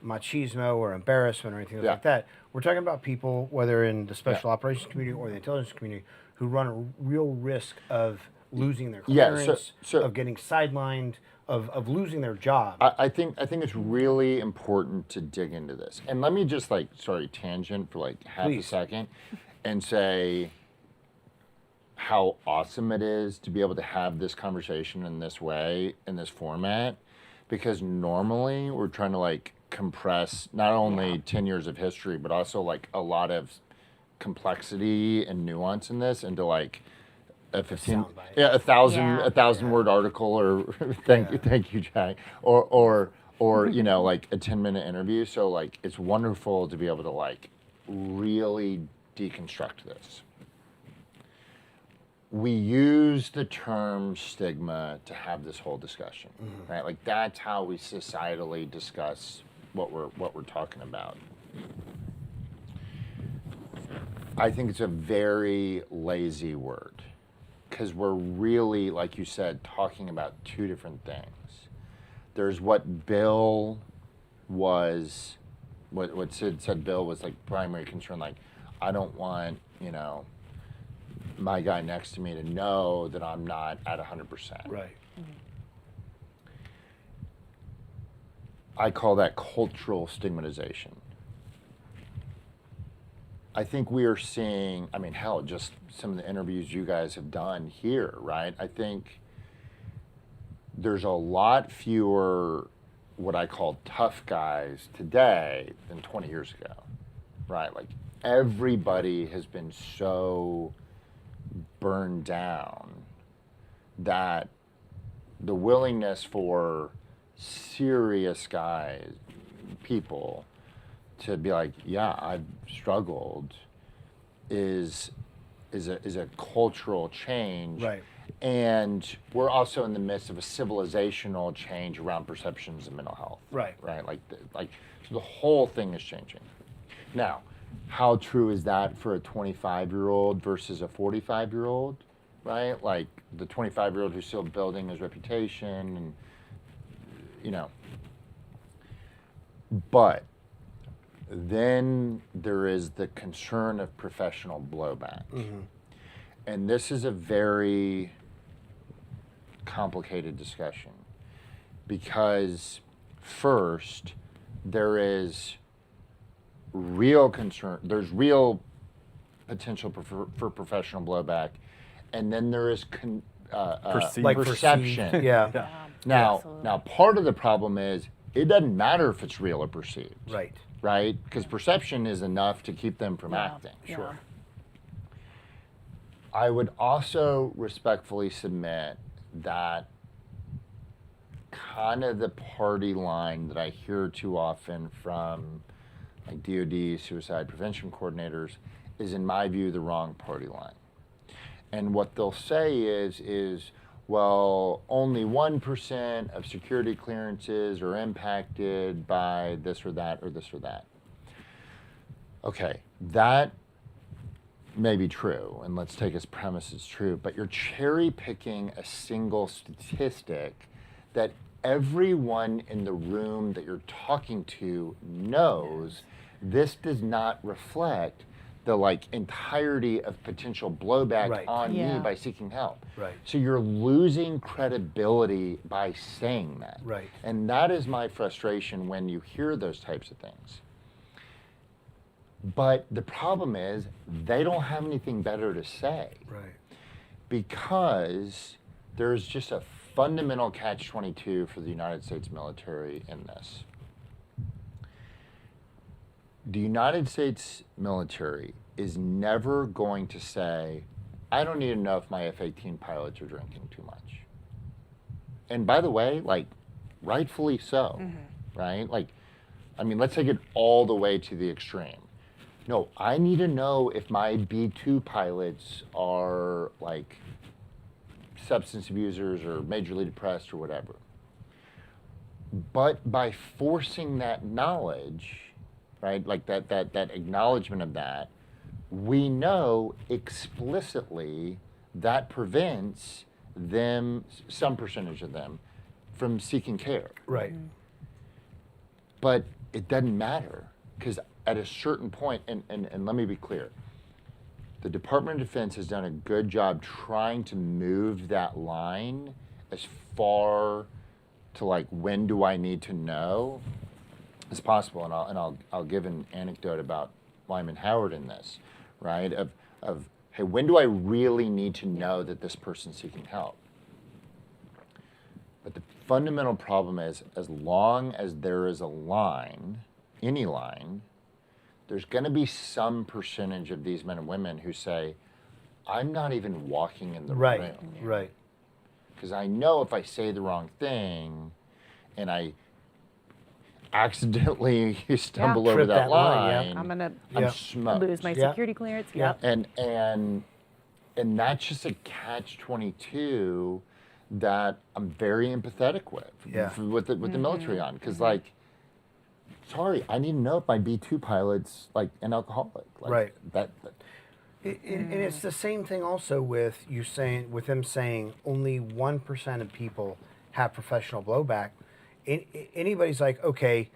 machismo or embarrassment or anything like that. We're talking about people, whether in the special operations community or the intelligence community, who run a real risk of losing their clearance, of getting sidelined, of losing their job. I think it's really important to dig into this. And let me just tangent for like half a second and say how awesome it is to be able to have this conversation in this way, in this format, because normally we're trying to like compress not only 10 years of history, but also like a lot of complexity and nuance in this into like a 1,000 word article, or thank you, Jack, or like a 10-minute interview. So like it's wonderful to be able to like really deconstruct this. We use the term stigma to have this whole discussion, right? Like that's how we societally discuss what we're talking about. I think it's a very lazy word, because we're really, like you said, talking about two different things. There's what Bill was, what Sid said Bill was like primary concern, like, I don't want, my guy next to me to know that I'm not at 100%. Right. I call that cultural stigmatization. I think we are seeing, hell, just some of the interviews you guys have done here, right? I think there's a lot fewer what I call tough guys today than 20 years ago, right? Like everybody has been so burned down that the willingness for serious guys, people, to be like, yeah, I've struggled, is a cultural change. Right. And we're also in the midst of a civilizational change around perceptions of mental health. Right. Right. So the whole thing is changing. Now, how true is that for a 25-year-old versus a 45-year-old? Right. Like the 25-year-old who's still building his reputation, and but then there is the concern of professional blowback. Mm-hmm. And this is a very complicated discussion because first, there is real concern, there's real potential for professional blowback, and then there is perception. Yeah. Now, part of the problem is it doesn't matter if it's real or perceived. Right. Right? Because perception is enough to keep them from acting. Yeah. Sure. I would also respectfully submit that kind of the party line that I hear too often from like DOD suicide prevention coordinators is, in my view, the wrong party line. And what they'll say is well, only 1% of security clearances are impacted by this or that or this or that. Okay, that may be true, and let's take as premise as true, but you're cherry picking a single statistic that everyone in the room that you're talking to knows this does not reflect the entirety of potential blowback on me by seeking help. Right. So you're losing credibility by saying that. Right. And that is my frustration when you hear those types of things. But the problem is they don't have anything better to say. Right. Because there's just a fundamental catch-22 for the United States military in this. The United States military is never going to say, I don't need to know if my F-18 pilots are drinking too much. And by the way, rightfully so, right? Let's take it all the way to the extreme. No, I need to know if my B-2 pilots are substance abusers or majorly depressed or whatever. But by forcing that knowledge, right, that acknowledgement of that, we know explicitly that prevents them, some percentage of them, from seeking care. Right. But it doesn't matter, because at a certain point, and let me be clear, the Department of Defense has done a good job trying to move that line as far to when do I need to know as possible. And I'll give an anecdote about Lyman Howard in this, right? Of hey, when do I really need to know that this person's seeking help? But the fundamental problem is, as long as there is a line, any line, there's going to be some percentage of these men and women who say, I'm not even walking in the room. Right. Because I know if I say the wrong thing and I accidentally stumble over Trip that that line, line, I'm gonna I'm smoked. lose my Yeah. security clearance. Yeah. Yep. And that's just a catch-22 that I'm very empathetic with the military on, because sorry, I need to know if my B-2 pilot's an alcoholic. Right. That And it's the same thing also with them saying only 1% of people have professional blowback. Anybody's like, okay,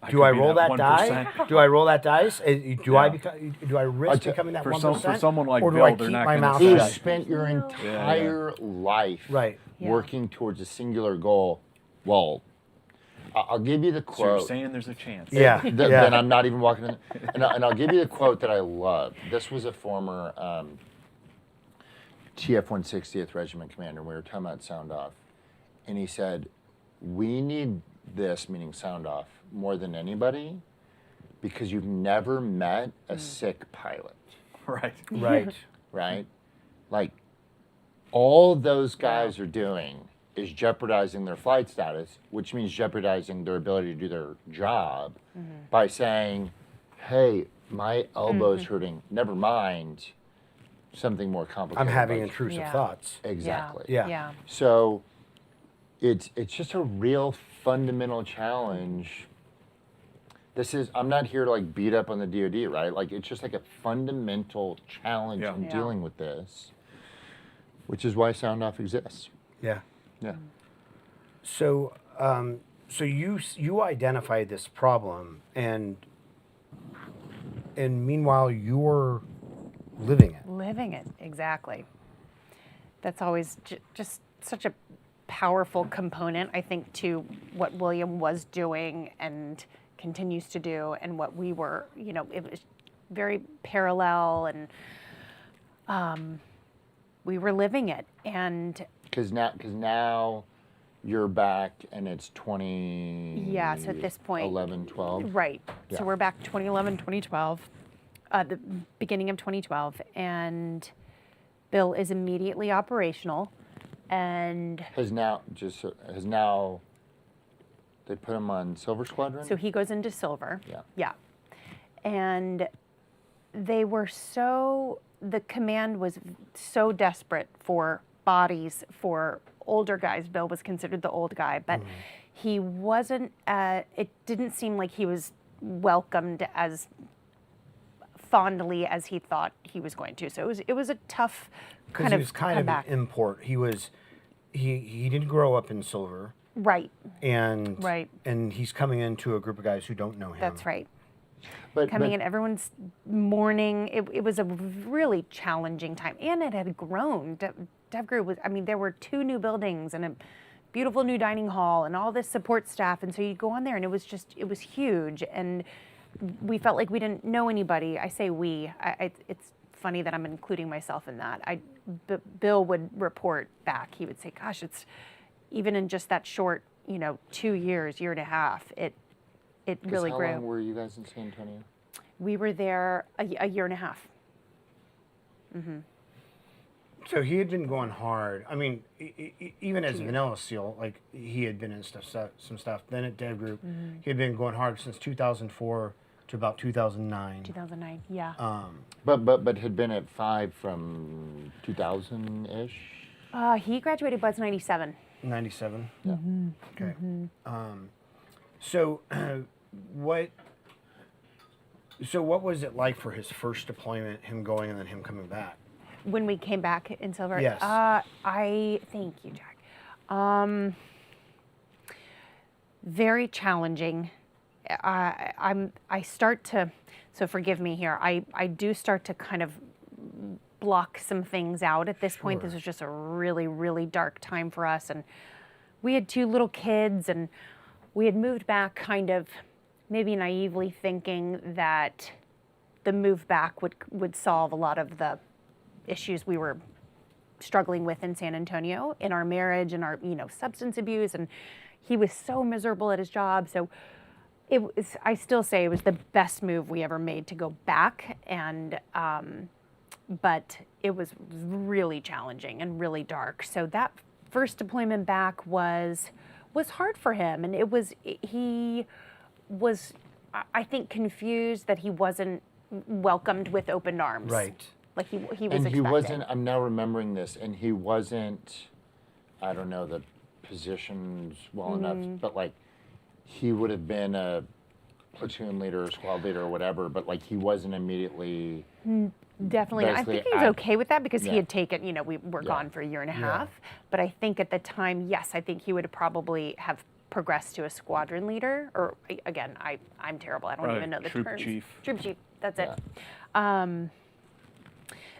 do I roll that die? Do I roll that dice? Do I risk becoming that 1%? For someone like or do Bill, I they're keep not my gonna mouth say- Who shut? spent your entire life Right. Yeah. working towards a singular goal? Well, I'll give you the So you're quote. saying there's a chance. Yeah. Then I'm not even walking in. And I'll give you the quote that I love. This was a former TF 160th Regiment commander. We were talking about sound off. And he said, we need this, meaning sound off, more than anybody because you've never met a sick pilot, Right. Right. right? Like, all those guys are doing is jeopardizing their flight status, which means jeopardizing their ability to do their job by saying, hey, my elbow's hurting. Never mind something more complicated. I'm having like- intrusive Yeah. thoughts. Exactly. Yeah. Yeah. So it's just a real fundamental challenge. I'm not here to like beat up on the DoD, right? Like it's just like a fundamental challenge Yeah. in Yeah. dealing with this, which is why sound off exists. Yeah. Yeah. So, so you identified this problem, and meanwhile you're living it. Living it, exactly. That's always just such a powerful component, I think, to what William was doing and continues to do, and what we were, it was very parallel, and we were living it. And Because now you're back and it's 20. Yeah, so at this point- 11, 12. right, Yeah. so we're back 2011, 2012, the beginning of 2012, and Bill is immediately operational, and Has now they put him on Silver Squadron? so he goes into Silver. Yeah. Yeah. And the command was so desperate for bodies, for older guys. Bill was considered the old guy, but he wasn't, it didn't seem like he was welcomed as fondly as he thought he was going to. So it was a tough Because kind he of was kind of comeback. an import. He didn't grow up in Silver, Right, and Right. and he's coming into a group of guys who don't know him. that's right. but, Coming but- in, everyone's mourning. It was a really challenging time, and it had grown. DEVGRU was, there were 2 new buildings and a beautiful new dining hall and all this support staff, and so you go on there, and it was huge, and we felt like we didn't know anybody. I say we. It's funny that I'm including myself in that. Bill would report back. He would say, "Gosh, it's even in just that short, 2 years, year and a half, it 'cause really how grew." long were you guys in San Antonio? We were there a year and a half. So he had been going hard. Even as Vanilla Seal, like he had been in some stuff. Then at DEVGRU, he had been going hard since 2004 to about 2009. 2009, yeah. But had been at 5 from 2000-ish? He graduated Buzz 97. 97. Yeah. Okay. So what was it like for his first deployment, him going and then him coming back? When we came back in Silver? Yes. Thank you, Jack. Very challenging. So forgive me here, I do start to kind of block some things out at this point. This was just a really, really dark time for us, and we had 2 little kids, and we had moved back kind of maybe naively thinking that the move back would solve a lot of the issues we were struggling with in San Antonio, in our marriage and our substance abuse, and he was so miserable at his job. So I still say it was the best move we ever made to go back, and but it was really challenging and really dark. So that first deployment back was hard for him, and he was, I think, confused that he wasn't welcomed with open arms. Right. Like he was And expected. he wasn't, I'm now remembering this, and he wasn't, I don't know the positions well enough, but like he would have been a platoon leader or squad leader or whatever, but like he wasn't immediately Definitely. I basically think he was okay with that because Yeah. he had taken, we were Yeah. gone for a year and a half. But I think at the time, yes, I think he would probably have progressed to a squadron leader. Or again, I'm terrible. I don't Right. even know the Troop terms. chief. Troop chief. That's Yeah. it.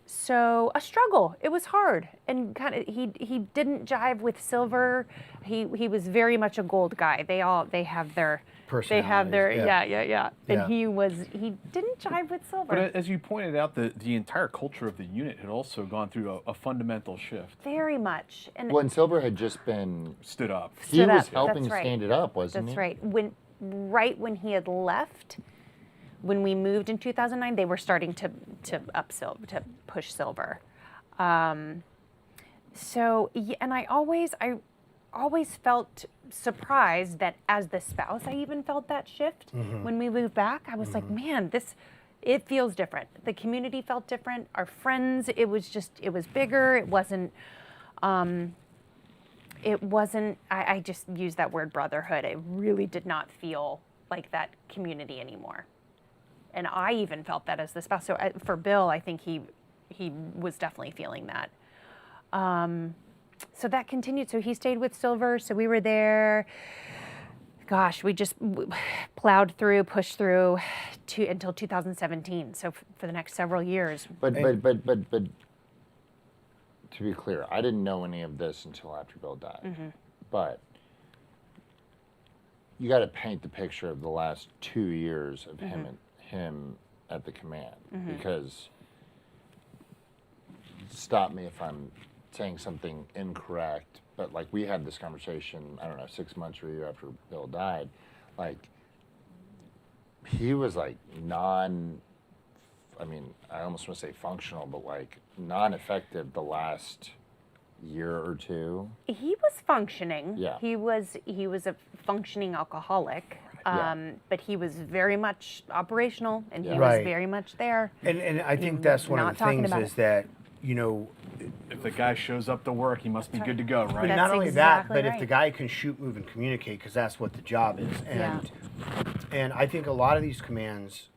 So a struggle. It was hard, and kind of he didn't jive with Silver. He was very much a Gold guy. They have their Personalities, yeah. yeah. And he didn't jive with Silver. But as you pointed out, the entire culture of the unit had also gone through a fundamental shift. Very much. And When Silver had just been, Stood up. he Stood was up, helping that's right. stand it up, wasn't That's he? right. Right when he had left, when we moved in 2009, they were starting to push Silver. So yeah, and I always felt surprised that as the spouse, I even felt that shift when we moved back. I was like, man, it feels different. The community felt different. Our friends, it was bigger. It wasn't. I just used that word brotherhood. It really did not feel like that community anymore. And I even felt that as the spouse. So for Bill, I think he was definitely feeling that. So that continued. So he stayed with Silver. So we were there. Gosh, we just plowed through, pushed through until 2017. So for the next several years. But to be clear, I didn't know any of this until after Bill died. But you got to paint the picture of the last 2 years of him at the command, because stop me if I'm saying something incorrect, but like we had this conversation, I don't know, 6 months or a year after Bill died, like he was like I almost want to say functional, but like non-effective the last year or two. He was functioning. Yeah. He was a functioning alcoholic. Yeah. But he was very much operational, and he Yeah. was Right. very much there. And I think that's one of Not the talking things about is it. that, If the guy shows up to work, he must be good to go, right? That's not only exactly that, but if right. the guy can shoot, move, and communicate, because that's what the job is. Yeah. And I think a lot of these commands,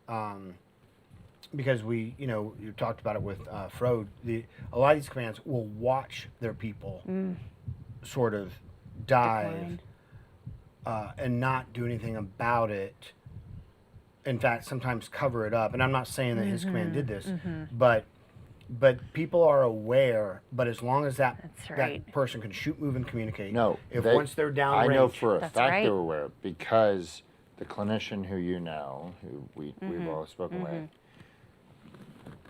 because you talked about it with Frode, a lot of these commands will watch their people sort of dive and not do anything about it. In fact, sometimes cover it up. And I'm not saying that his command did this, but people are aware. But as long as that right. person can shoot, move, and communicate, No, once they're down I range, know for a That's fact right. they were aware, because the clinician who we've all spoken with,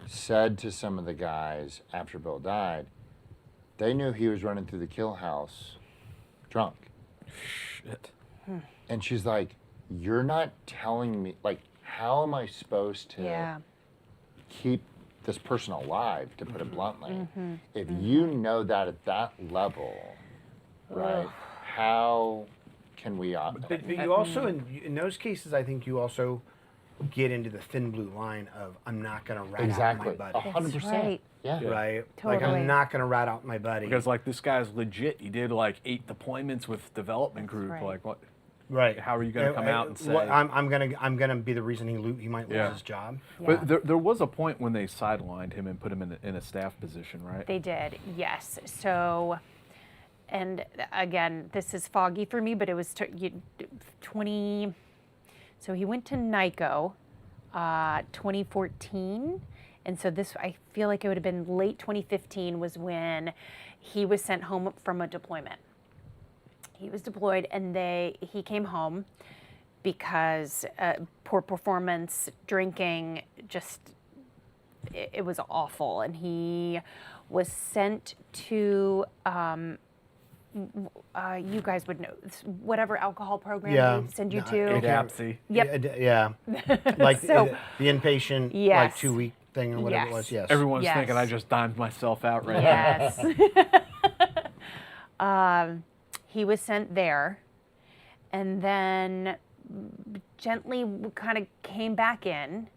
said to some of the guys after Bill died, they knew he was running through the kill house drunk. Shit. And she's like, you're not telling me, like, how am I supposed to Yeah. keep this person alive, to put it bluntly? If you know that at that level, right, how can we But you also, in those cases, I think you also get into the thin blue line of I'm not going to rat exactly out my buddy. 100%. right. Yeah. Right? Like Totally. I'm not going to rat out my buddy. Because like this guy's legit. He did like 8 deployments with development group. right. Like what? right. How are you going to come out and say? I'm gonna be the reason he might lose Yeah. his job. But there was a point when they sidelined him and put him in a staff position, right? They did, yes. So, and again, this is foggy for me, but it was 20. So he went to NICO, 2014, and so this, I feel like it would have been late 2015 was when he was sent home from a deployment. He was deployed, and he came home because poor performance, drinking, just it was awful, and he was sent to you guys would know whatever alcohol program Yeah. they send you No, to. ADAPSI. Yep. Yeah. Like So- the inpatient, like Yes. 2-week thing or whatever it Yes. was. Yes. Everyone's Yes. thinking I just dimed myself out right now. Yes. He was sent there, and then gently kind of came back in.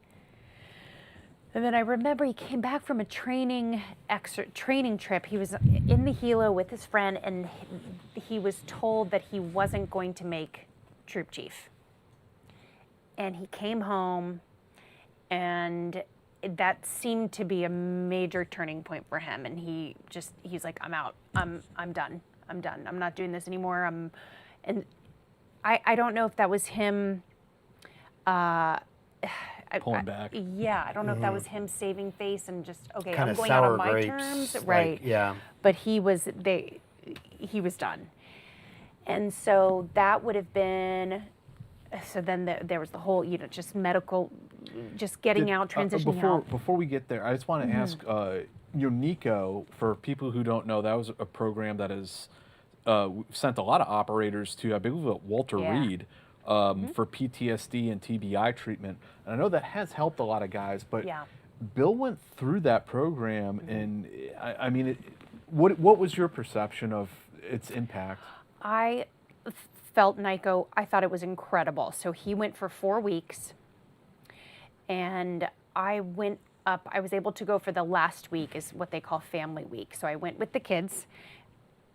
And then I remember he came back from a training trip. He was in the helo with his friend, and he was told that he wasn't going to make troop chief. And he came home, and that seemed to be a major turning point for him, and he's like, I'm out. I'm done. I'm not doing this anymore. And I don't know if that was him. Pulling back. Yeah, I don't know if that was him saving face and just okay. Kind I'm of going out sour on my grapes, terms, like, right? yeah. But he was done, and so that would have been. So then there was the whole, just medical, just getting out, transitioning out. Before we get there, I just want to ask, Nico, for people who don't know, that was a program that has sent a lot of operators to, I believe, Walter Reed for PTSD and TBI treatment. And I know that has helped a lot of guys, but Bill went through that program, and I mean, what was your perception of its impact? I felt NICO, I thought it was incredible. So he went for 4 weeks, and I went up. I was able to go for the last week, is what they call family week. So I went with the kids.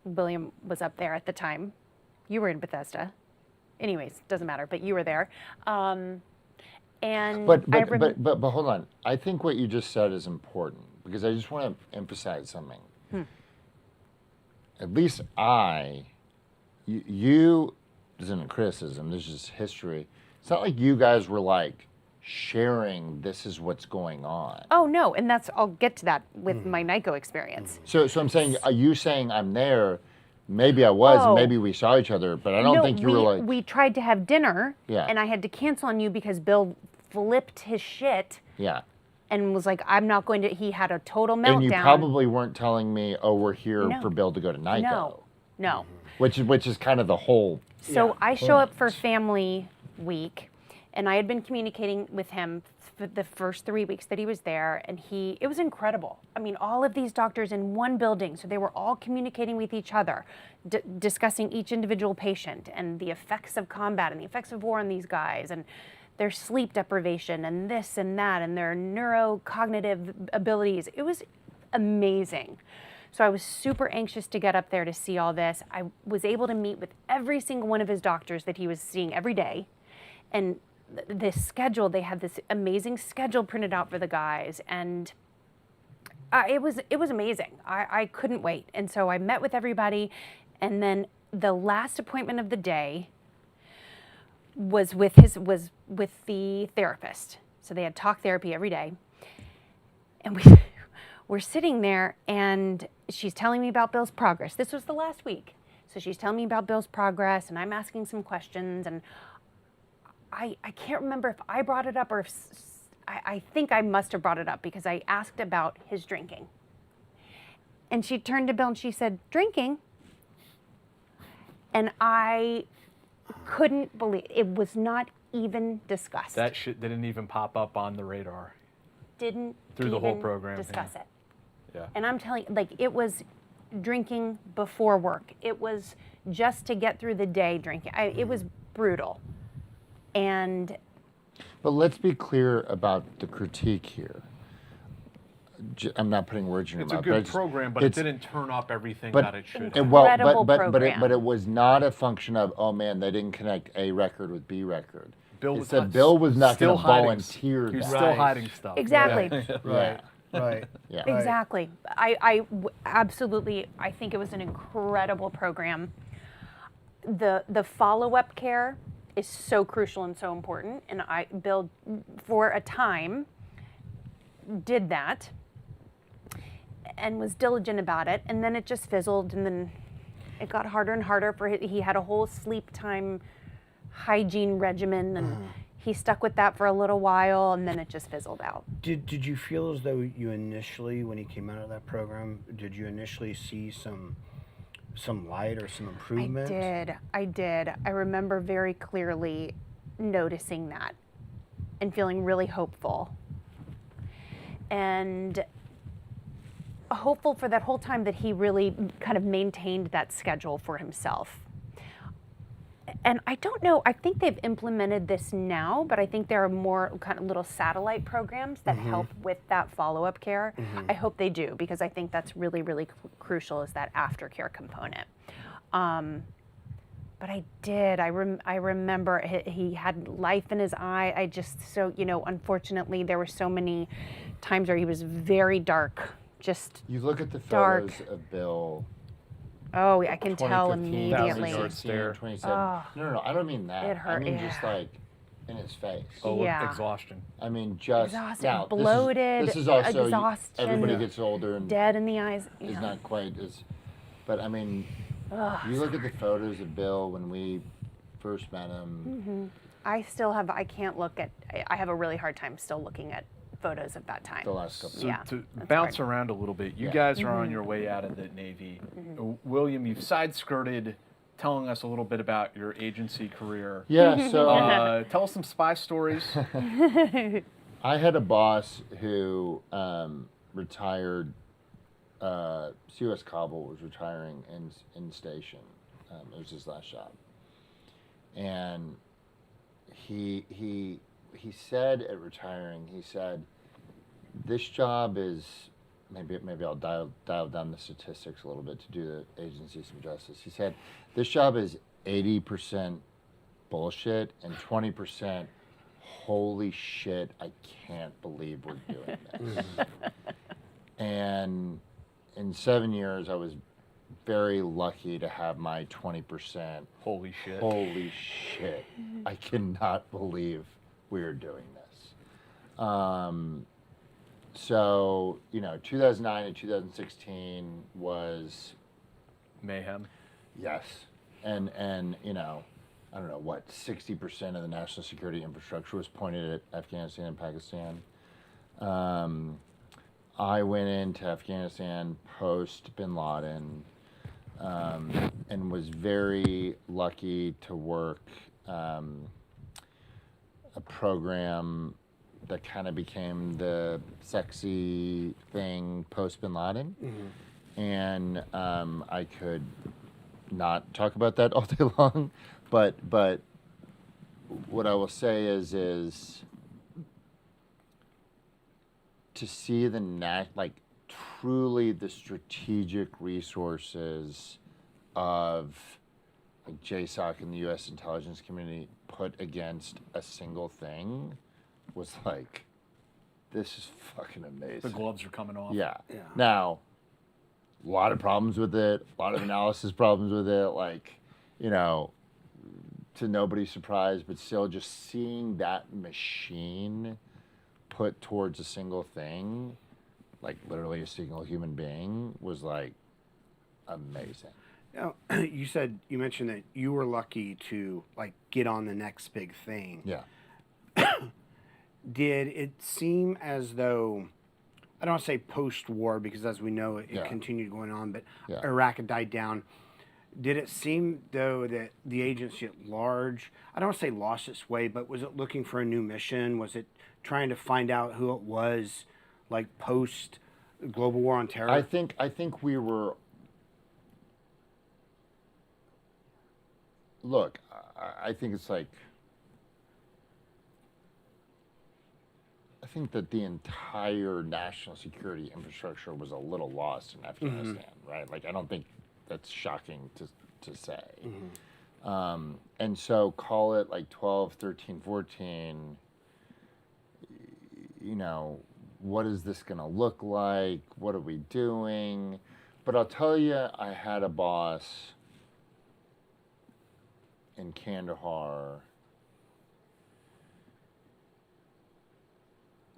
William was up there at the time. You were in Bethesda. Anyways, doesn't matter, but you were there. And but hold on. I think what you just said is important, because I just want to emphasize something. At least you, this isn't a criticism, this is just history. It's not like you guys were like sharing this is what's going on. Oh no, and I'll get to that with my NICO experience. So I'm saying, are you saying I'm there? Maybe I was, and maybe we saw each other, but I don't think you were like. We tried to have dinner, Yeah. and I had to cancel on you because Bill flipped his shit. Yeah. And was like, I'm not going to. He had a total meltdown. And you probably weren't telling me, oh, we're here for Bill to go to NICO. No. Which is kind of the whole. So I show up for family week, and I had been communicating with him for the first 3 weeks that he was there, and it was incredible. I mean, all of these doctors in one building, so they were all communicating with each other, discussing each individual patient and the effects of combat and the effects of war on these guys, and their sleep deprivation and this and that and their neurocognitive abilities. It was amazing. So I was super anxious to get up there to see all this. I was able to meet with every single one of his doctors that he was seeing every day. And this schedule, they had this amazing schedule printed out for the guys. And it was amazing. I couldn't wait. And so I met with everybody. And then the last appointment of the day was with the therapist. So they had talk therapy every day. And we're sitting there, and she's telling me about Bill's progress. This was the last week. So she's telling me about Bill's progress, and I'm asking some questions, and I can't remember if I brought it up or if I think I must have brought it up, because I asked about his drinking. And she turned to Bill and she said, "Drinking?" And I couldn't believe it. Was not even discussed. That shit didn't even pop up on the radar. Didn't through the whole even program discuss it. Yeah. And I'm telling you, like, it was drinking before work. It was just to get through the day drinking. It was brutal. And But let's be clear about the critique here. I'm not putting words in your It's mouth. a good program, but it didn't turn up everything that it should have. Incredible program. But it was not a function of, oh man, they didn't connect A record with B record. Bill It was said not- Bill was not still going to hiding- volunteer He was that. still Right. hiding stuff. exactly. Right. Right. Yeah. Exactly. I absolutely, I think it was an incredible program. The follow-up care is so crucial and so important. And Bill, for a time, did that and was diligent about it. And then it just fizzled, and then it got harder and harder for him. He had a whole sleep time hygiene regimen, and he stuck with that for a little while, and then it just fizzled out. Did you feel as though you initially, when he came out of that program, did you initially see some light or some improvement? I did. I remember very clearly noticing that and feeling really hopeful. And hopeful for that whole time that he really kind of maintained that schedule for himself. And I don't know, I think they've implemented this now, but I think there are more kind of little satellite programs that help with that follow-up care. I hope they do, because I think that's really, really crucial, is that aftercare component. But I did. I remember he had life in his eye. I just, so, unfortunately, there were so many times where he was very dark. Just You look at the dark. photos of Bill. Oh, I can tell 2015, immediately. 2016, 2017. Oh. No, I don't mean that. It hurt, I mean yeah. just like in his face. Oh, Yeah. exhaustion. I mean just Exhausted, now, bloated, This is also exhaustion. everybody gets older and Dead in the eyes. is Yeah. not quite as. But I mean, Ugh. you look at the photos of Bill when we first met him. I can't look at, I have a really hard time still looking at photos of that time. The last couple. So Yeah, to that's bounce hard. around a little bit, you Yeah. guys are on your way out of the Navy. William, you've side-skirted telling us a little bit about your agency career. Yeah. So Tell us some spy stories. I had a boss who retired. C.U.S. Cobble was retiring in station. It was his last job, and he said at retiring, he said, "This job is maybe I'll dial down the statistics a little bit to do the agency some justice." He said, "This job is 80% bullshit and 20%." Holy shit, I can't believe we're doing this. And in 7 years, I was very lucky to have my 20%. Holy shit. Holy shit, I cannot believe we're doing this. So, 2009 and 2016 was, Mayhem. yes. And I don't know what, 60% of the national security infrastructure was pointed at Afghanistan and Pakistan. I went into Afghanistan post Bin Laden, and was very lucky to work a program that kind of became the sexy thing post Bin Laden. And I could not talk about that all day long, but what I will say is to see truly the strategic resources of JSOC and the U.S. intelligence community put against a single thing was like, this is fucking amazing. The gloves are coming off. Yeah. Now, a lot of problems with it, a lot of analysis problems with it, to nobody's surprise, but still just seeing that machine put towards a single thing, like literally a single human being, was like amazing. Now, you mentioned that you were lucky to get on the next big thing. Yeah. Did it seem as though, I don't want to say post-war because as we know it Yeah. continued going on, but Yeah. Iraq had died down. Did it seem though that the agency at large, I don't want to say lost its way, but was it looking for a new mission? Was it trying to find out who it was, post global war on terror? I think we were. Look, I think it's I think that the entire national security infrastructure was a little lost in Afghanistan, right? I don't think that's shocking to say. And so call it 12, 13, 14, what is this going to look like? What are we doing? But I'll tell you, I had a boss in Kandahar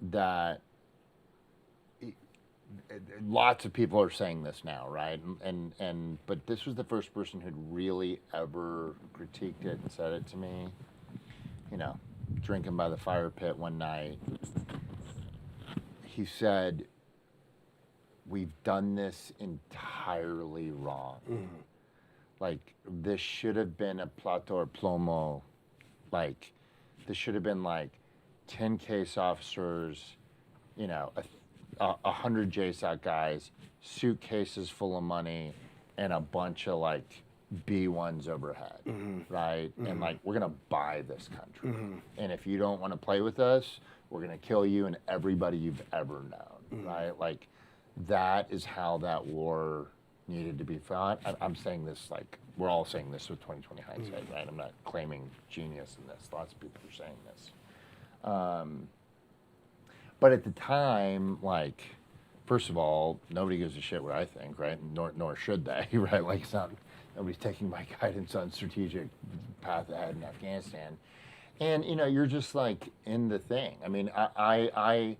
that lots of people are saying this now, right? But this was the first person who'd really ever critiqued it and said it to me. Drinking by the fire pit one night. He said, "We've done this entirely wrong. This should have been a plato or plomo. This should have been 10 case officers, 100 JSOC guys, suitcases full of money, and a bunch of B1s overhead, right? And we're gonna buy this country. And if you don't want to play with us, we're gonna kill you and everybody you've ever known, right? That is how that war needed to be fought. I'm saying this we're all saying this with 2020 hindsight, right? I'm not claiming genius in this. Lots of people are saying this. But at the time, like, first of all, nobody gives a shit what I think, right? Nor should they, right? Like, it's not, nobody's taking my guidance on strategic path ahead in Afghanistan. And, you know, you're just like in the thing. I mean, I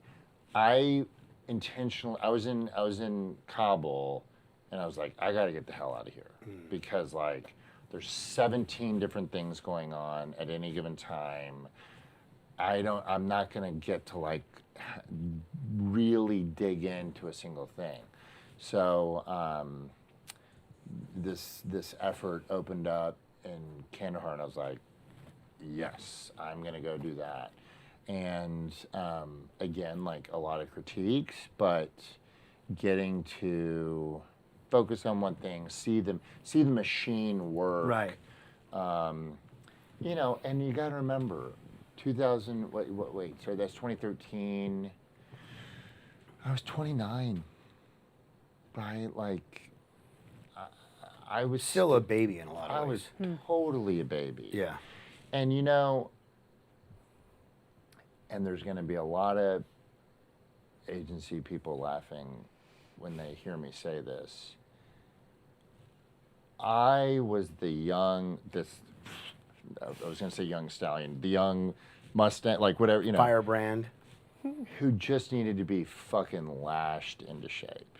intentionally, I was in Kabul, and I was like, I got to get the hell out of here because, like, there's 17 different things going on at any given time. I'm not going to get to, like, really dig into a single thing. So this effort opened up in Kandahar, and I was like, yes, I'm going to go do that. And again, like a lot of critiques, but getting to focus on one thing, see the machine work. Right. You know, and you got to remember, so that's 2013. I was 29, right? Like, I was Still a baby in a lot of I ways. was totally a baby. Yeah. And you know, and there's going to be a lot of agency people laughing when they hear me say this. I was the young, I was going to say young stallion, the young Mustang, like whatever, you know. Firebrand. Who just needed to be fucking lashed into shape,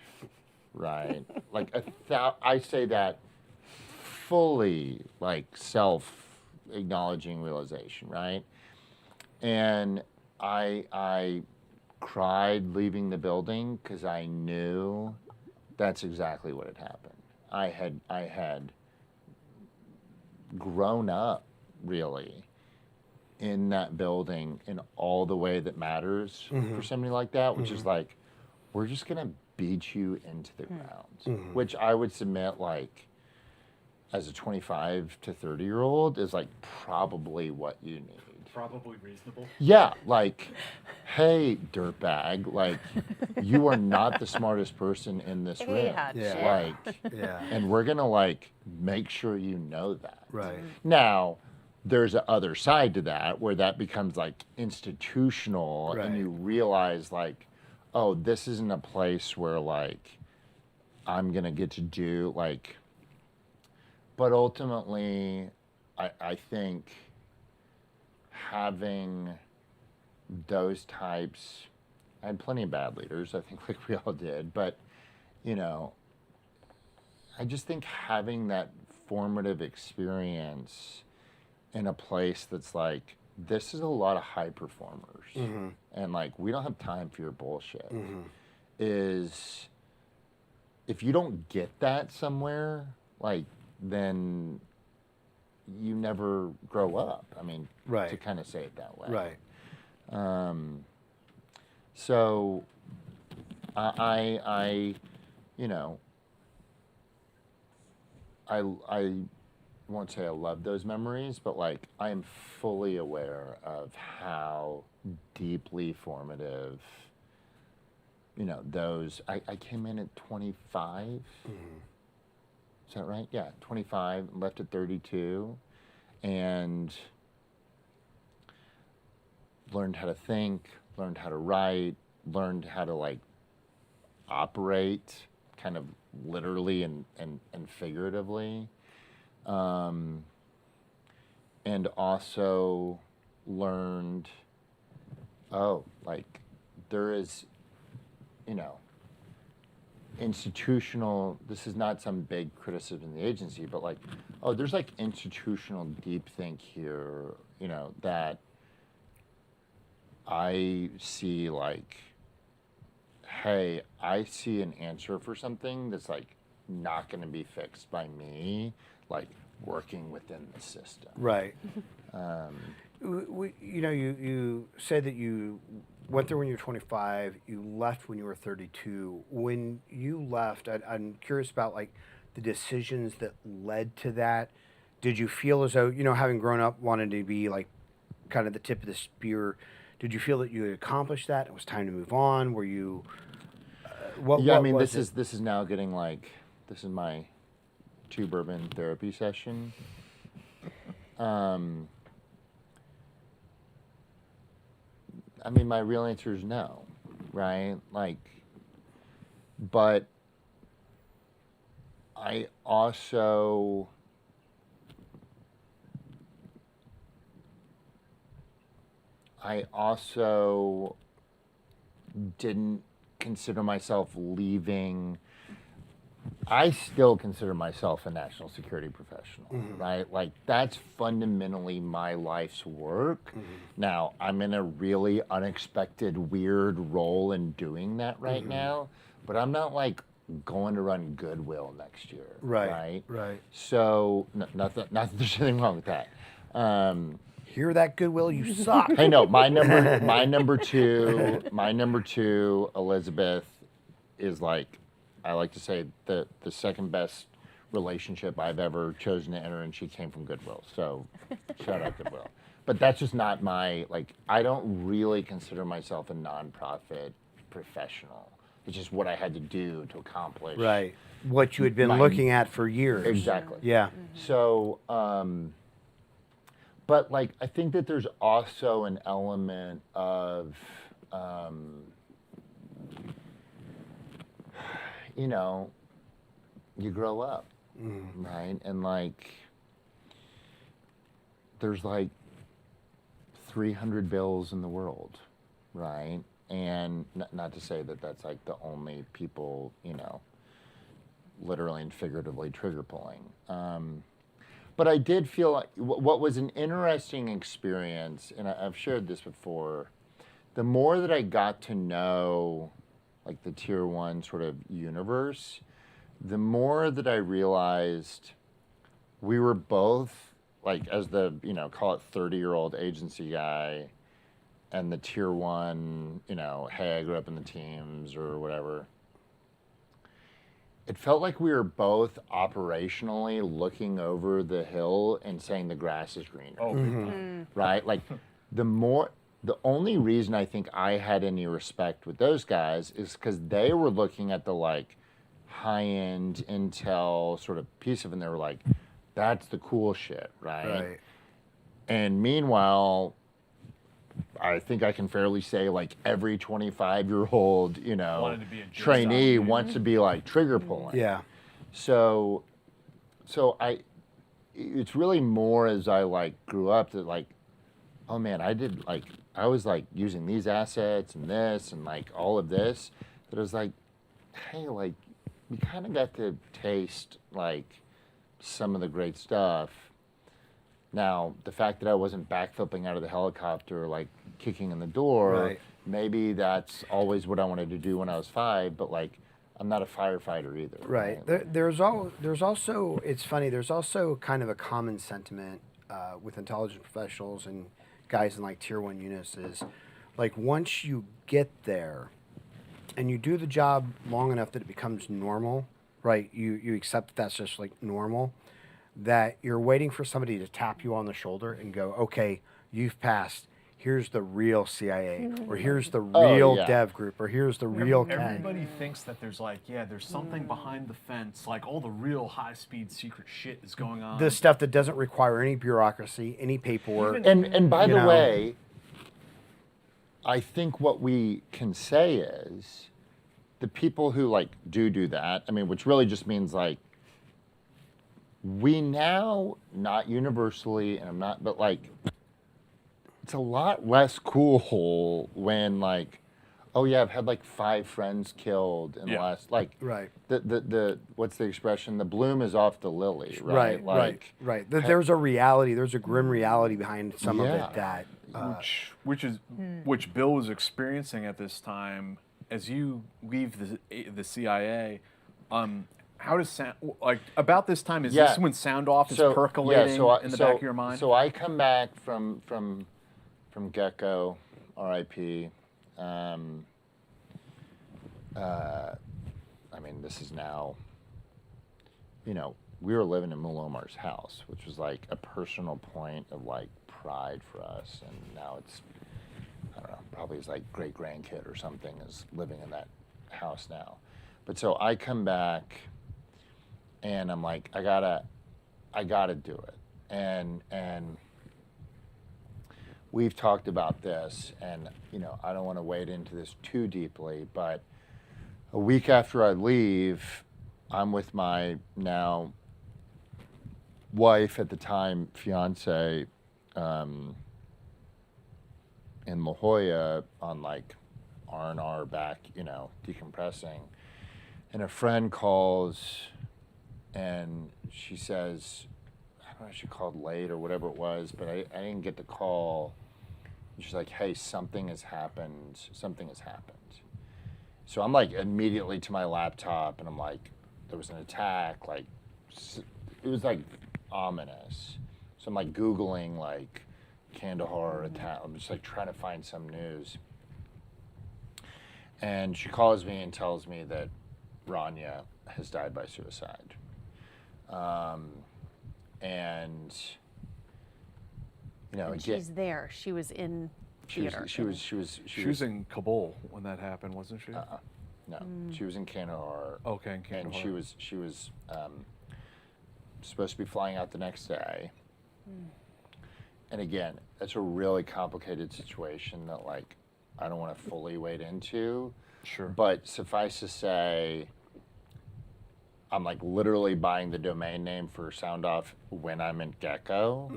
right? Like I say that fully, like self-acknowledging realization, right? And I cried leaving the building because I knew that's exactly what had happened. I had grown up really in that building in all the way that matters for somebody like that, which is like, we're just gonna beat you into the ground, which I would submit, like, as a 25 to 30-year-old is like probably what you need. Probably reasonable. Yeah, like, hey, dirtbag, like, you are not the smartest person in this room. Yeah. Like, Yeah. and we're gonna, like, make sure you know that. Right. Now, there's a other side to that where that becomes, like, institutional, and Right. you realize, like, oh, this isn't a place where, like, I'm gonna get to do, like, but ultimately, I think having those types, I had plenty of bad leaders, I think, like we all did, but, you know, I just think having that formative experience in a place that's like, this is a lot of high performers, and, like, we don't have time for your bullshit, is, if you don't get that somewhere, like, then you never grow up. I mean, Right. to kind of say it that way. Right. So I you know, I won't say I love those memories, but, like, I am fully aware of how deeply formative, you know, those, I came in at 25. Is that right? Yeah, 25, left at 32, and learned how to think, learned how to write, learned how to, like, operate, kind of literally and figuratively. And also learned, like, there is, you know, institutional, this is not some big criticism of the agency, but, like, there's, like, institutional deep think here, you know, that I see, like, hey, I see an answer for something that's, like, not going to be fixed by me, like, working within the system. Right. You know, you said that you went there when you were 25, you left when you were 32. When you left, I'm curious about, like, the decisions that led to that. Did you feel as though, you know, having grown up wanting to be, like, kind of the tip of the spear, did you feel that you had accomplished that? It was time to move on? Were you... I mean, this is now getting, like, this is my 2 bourbon therapy session. I mean, my real answer is no, right? Like, but I also didn't consider myself leaving. I still consider myself a national security professional, right? Like, that's fundamentally my life's work. Now, I'm in a really unexpected, weird role in doing that right now, but I'm not like going to run Goodwill next year, right? So, not that there's anything wrong with that. Hear that, Goodwill? You suck. Hey, no, my number two, Elizabeth, is like, I like to say the second best relationship I've ever chosen to enter, and she came from Goodwill. So, shout out Goodwill. But that's just not my, like, I don't really consider myself a nonprofit professional. It's just what I had to do to accomplish. Right. What you had been looking at for years. Exactly. Yeah. So, but like, I think that there's also an element of, you know, you grow up, right? And like, there's like 300 bills in the world, right? And not to say that that's like the only people, you know, literally and figuratively trigger pulling. But I did feel like what was an interesting experience, and I've shared this before, the more that I got to know like the tier 1 sort of universe, the more that I realized we were both, like, as the, you know, call it 30-year-old agency guy and the tier 1, you know, hey, I grew up in the teams or whatever. It felt like we were both operationally looking over the hill and saying the grass is greener. Right? Like, the only reason I think I had any respect with those guys is because they were looking at the like high-end intel sort of piece of it, and they were like, that's the cool shit, right? And meanwhile, I think I can fairly say like every 25-year-old, you know, trainee wants to be like trigger pulling. Yeah. So it's really more as I like grew up that like, oh man, I was like using these assets and this and like all of this, that I was like, hey, like, we kind of got to taste like some of the great stuff. Now, the fact that I wasn't backflipping out of the helicopter, like kicking in the door, maybe that's always what I wanted to do when I was 5, but like, I'm not a firefighter either. Right. There's also, it's funny, there's also kind of a common sentiment with intelligence professionals and guys in like tier 1 units is like, once you get there and you do the job long enough that it becomes normal, right? You accept that that's just like normal, that you're waiting for somebody to tap you on the shoulder and go, okay, you've passed. Here's the real CIA, or here's the real dev group, or here's the real CAD. Everybody thinks that there's like, there's something behind the fence, like all the real high-speed secret shit is going on. The stuff that doesn't require any bureaucracy, any paperwork. And by the way, I think what we can say is the people who like do that, I mean, which really just means like, we now, not universally, and I'm not, but like, it's a lot less cool when like, oh yeah, I've had like 5 friends killed in the last, like, the what's the expression? The bloom is off the lily, right? Right. There's a reality, there's a grim reality behind some of it that. Which Bill was experiencing at this time as you leave the CIA. How does sound, like, about this time, is this when sound off is percolating in the back of your mind? So I come back from Gecko, RIP. I mean, this is now, you know, we were living in Mulomar's house, which was like a personal point of like pride for us. And now it's, I don't know, probably his like great grandkid or something is living in that house now. But so I come back and I'm like, I gotta do it. And we've talked about this, and I don't want to wade into this too deeply, but a week after I leave, I'm with my now wife, at the time fiance, in La Jolla on like R&R back, decompressing. And a friend calls and she says, I don't know if she called late or whatever it was, but I didn't get the call. She's like, hey, something has happened. So I'm like immediately to my laptop and I'm like, there was an attack. Like, it was like ominous. So I'm like Googling like Kandahar attack. I'm just like trying to find some news. And she calls me and tells me that Rania has died by suicide. And And she's there. She was in theater. She was in Kabul when that happened, wasn't she? No, she was in Kandahar. Okay, in Kandahar. And she was supposed to be flying out the next day. And again, that's a really complicated situation that like I don't want to fully wade into. Sure. But suffice to say, I'm like literally buying the domain name for Sound Off when I'm in Gecko.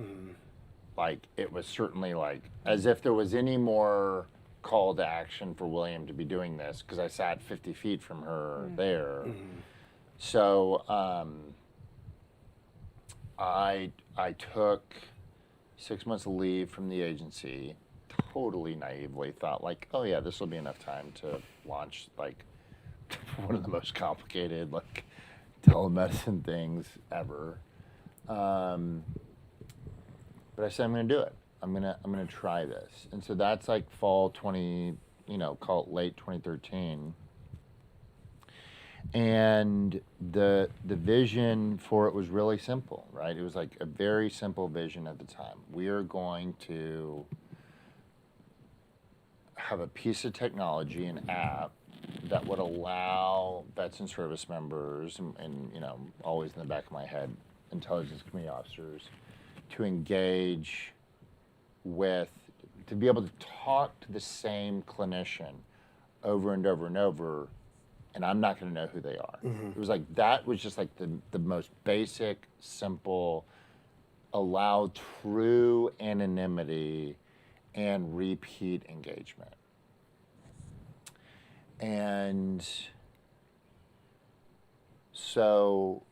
Like it was certainly like as if there was any more call to action for William to be doing this, because I sat 50 feet from her there. So I took 6 months of leave from the agency, totally naively thought like, oh yeah, this will be enough time to launch like one of the most complicated like telemedicine things ever. But I said, I'm going to do it. I'm going to try this. And so that's like fall 20, call it late 2013. And the vision for it was really simple, right? It was like a very simple vision at the time. We are going to have a piece of technology, an app, that would allow vets and service members, and always in the back of my head, intelligence community officers, to engage with, to be able to talk to the same clinician over and over and over, and I'm not going to know who they are. It was like, that was just like the most basic, simple, allow true anonymity and repeat engagement. And so...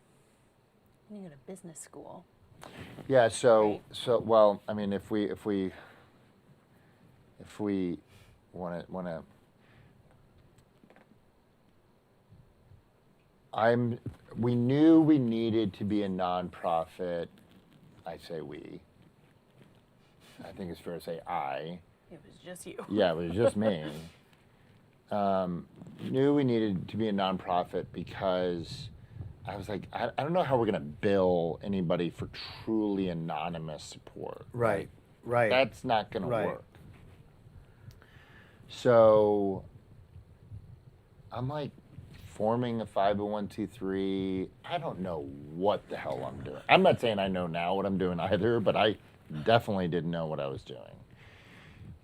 You go to business school. Yeah, so well, I mean, if we want to, we knew we needed to be a nonprofit. I say we. I think it's fair to say I. It was just you. Yeah, it was just me. Knew we needed to be a nonprofit because I was like, I don't know how we're going to bill anybody for truly anonymous support. Right. That's not going to work. So I'm like forming a 501c3. I don't know what the hell I'm doing. I'm not saying I know now what I'm doing either, but I definitely didn't know what I was doing.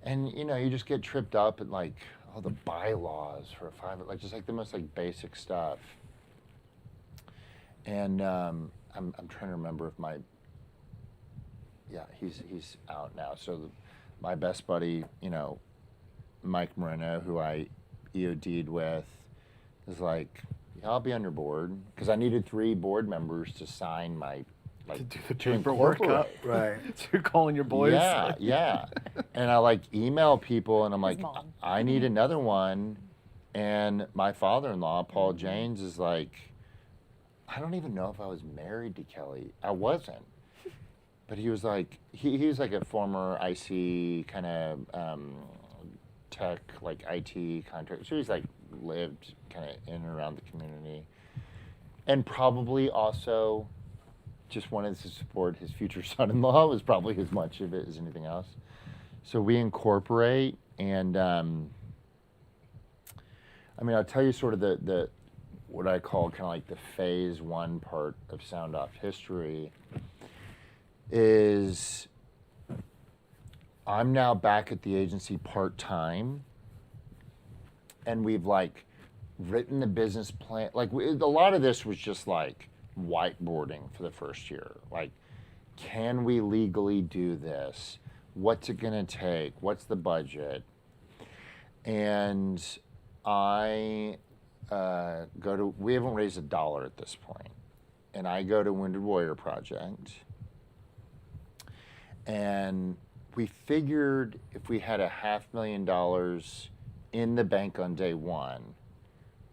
And you just get tripped up at like all the bylaws for a like just like the most like basic stuff. And I'm trying to remember if he's out now. So my best buddy, Mike Moreno, who I EOD'd with, is like, yeah, I'll be on your board, because I needed 3 board members to sign my to do the to paperwork incorporate. up. Right. So you're calling your boys. Yeah. And I like email people, and I'm like, mom. I need another one. And my father-in-law, Paul Janes, is like, I don't even know if I was married to Kelly. I wasn't. But he was like, he was like a former IC kind of tech, like IT contractor. So he's like lived kind of in and around the community. And probably also just wanted to support his future son-in-law, was probably as much of it as anything else. So we incorporate, and I mean, I'll tell you sort of the what I call kind of like the phase 1 part of Sound Off history is I'm now back at the agency part-time, and we've like written the business plan. Like a lot of this was just like whiteboarding for the first year. Like, can we legally do this? What's it gonna take? What's the budget? And I we haven't raised $1 at this point. And I go to Wounded Warrior Project. And we figured if we had $500,000 in the bank on day 1,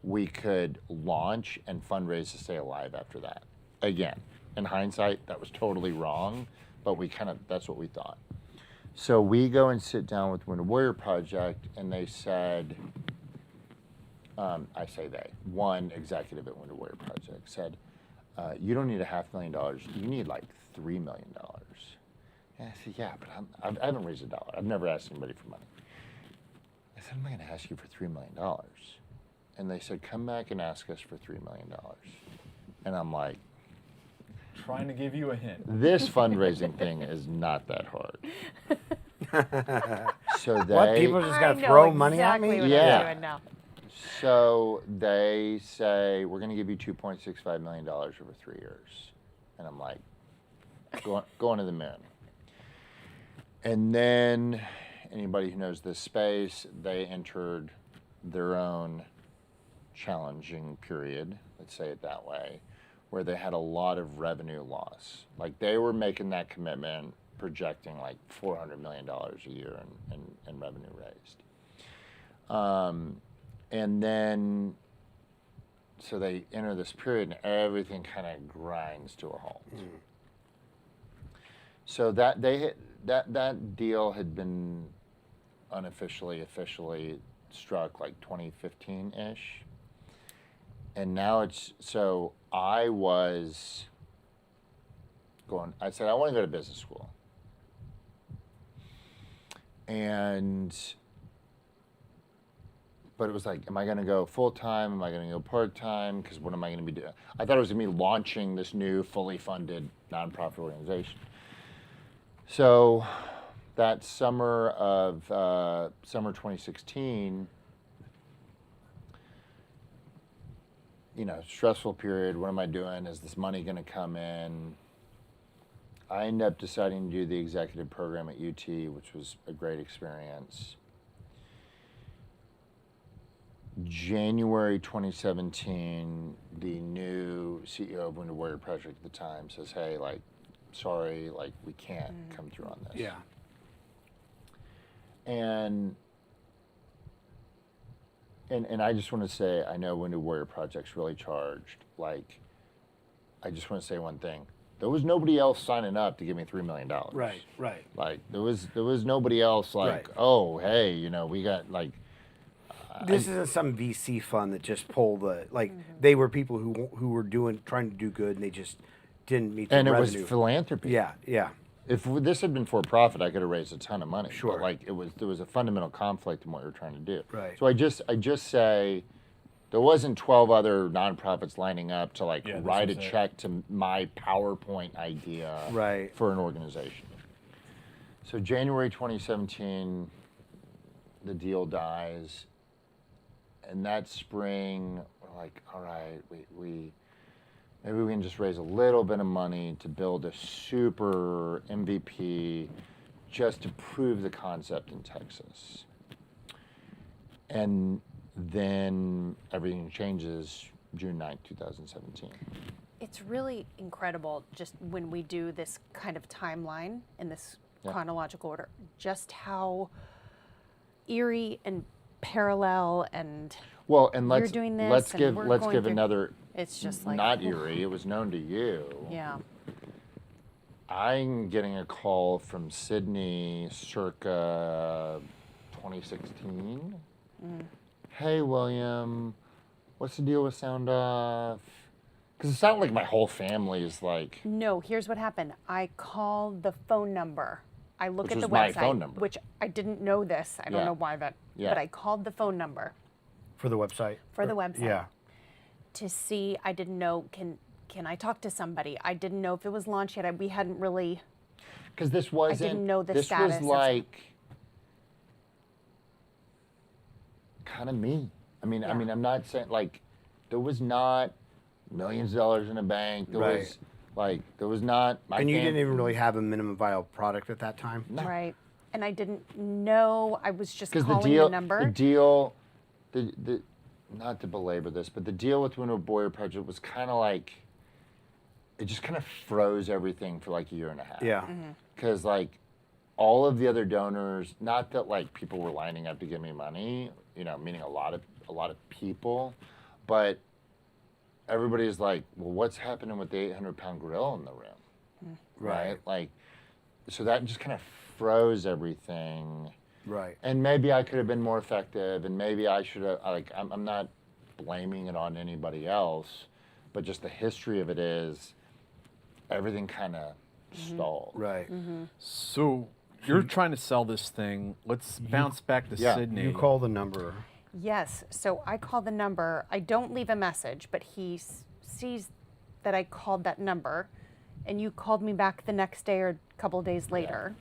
we could launch and fundraise to stay alive after that. Again, in hindsight, that was totally wrong, but that's what we thought. So we go and sit down with Wounded Warrior Project, and they said, one executive at Wounded Warrior Project said, you don't need $500,000, you need like $3 million. And I said, yeah, but I haven't raised $1. I've never asked anybody for money. I said, I'm not gonna ask you for $3 million. And they said, come back and ask us for $3 million. And I'm like, Trying to give you a hint. this fundraising thing is not that hard. So What, people just I gotta know throw money at exactly me? what Yeah. I'm doing now. So they say, we're going to give you $2.65 million over 3 years. And I'm like, going to the moon. And then anybody who knows this space, they entered their own challenging period, let's say it that way, where they had a lot of revenue loss. Like they were making that commitment, projecting like $400 million a year in revenue raised. And then, so they enter this period and everything kind of grinds to a halt. So that deal had been officially struck like 2015-ish. And now so I said, I want to go to business school. But it was like, am I going to go full-time? Am I going to go part-time? Because what am I going to be doing? I thought it was going to be launching this new fully funded nonprofit organization. So that summer 2016, stressful period. What am I doing? Is this money going to come in? I ended up deciding to do the executive program at UT, which was a great experience. January 2017, the new CEO of Wounded Warrior Project at the time says, hey, sorry, we can't come through on this. Yeah. And I just want to say, I know Wounded Warrior Project's really charged. I just want to say one thing. There was nobody else signing up to give me $3 million. Right. There was nobody else Right. oh, hey, we got This isn't some VC fund that just pulled they were people who were trying to do good and they just didn't meet the and revenue. it was philanthropy. Yeah. If this had been for profit, I could have raised a ton of money. Sure. But there was a fundamental conflict in what we were trying to do. Right. So I just say there wasn't 12 other nonprofits lining up to write a check to my PowerPoint idea Right. for an organization. So January 2017, the deal dies. And that spring, we're like, all right, maybe we can just raise a little bit of money to build a super MVP just to prove the concept in Texas. And then everything changes June 9th, 2017. It's really incredible just when we do this kind of timeline in this chronological order, just how eerie and parallel and let's doing this let's and give we're let's going give through- another. it's just like Not oof. eerie. It was known to you. Yeah. I'm getting a call from Sydney circa 2016. Hey, William, what's the deal with Sound Off? Because it sounded like my whole family is like... No, here's what happened. I called the phone number. I look Which at the was my website, phone number. which I didn't know this. I don't Yeah. know why that, Yeah. but I called the phone number For the website. for the website. Yeah. to see. I didn't know, can I talk to somebody? I didn't know if it was launched yet. We hadn't really. Because this wasn't. I didn't know the this status. was like kind of me. I mean, Yeah. I'm not saying like there was not millions of dollars in the bank. There Right. was like there was not. And you didn't even really have a minimum viable product at that time? No. Right. And I didn't know. I was just Because calling the number. the deal, the not to belabor this, but the deal with Winter Boyer Project was kind of like, it just kind of froze everything for like a year and a half. Yeah. Because like all of the other donors, not that like people were lining up to give me money, meaning a lot of people, but everybody's like, well, what's happening with the 800-pound gorilla in the room? Right? Like, so that just kind of froze everything. Right. And maybe I could have been more effective, and maybe I should have, like, I'm not blaming it on anybody else, but just the history of it is everything kind of stalled. Right. So you're trying to sell this thing. Let's bounce back to Yeah. Sydney. You call the number. Yes. So I call the number. I don't leave a message, but he sees that I called that number, and you called me back the next day or a couple of days later.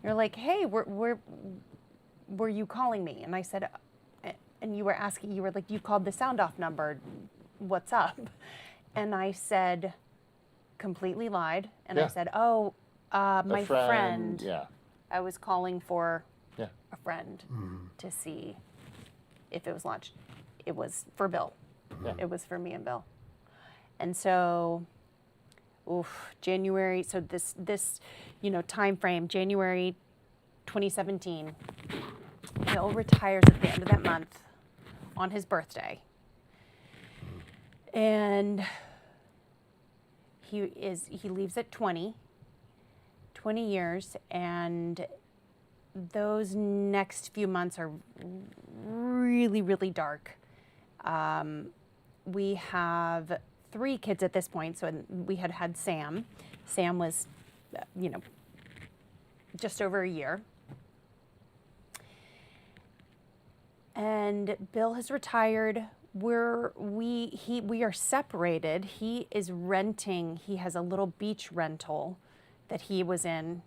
You're like, hey, were you calling me? And I said, and you were asking, you were like, you called the sound off number. What's up? And I said, completely lied. And I Yeah. said, oh, my friend. Yeah. I was calling for Yeah. a friend to see if it was launched. It was for Bill. Yeah. It was for me and Bill. And so, January. So this time frame, January 2017. Bill retires at the end of that month on his birthday, and he leaves at 20 years, and those next few months are really, really dark. We have 3 kids at this point, so we had Sam. Sam was, just over a year. And Bill has retired. We are separated. He is renting. He has a little beach rental that he was in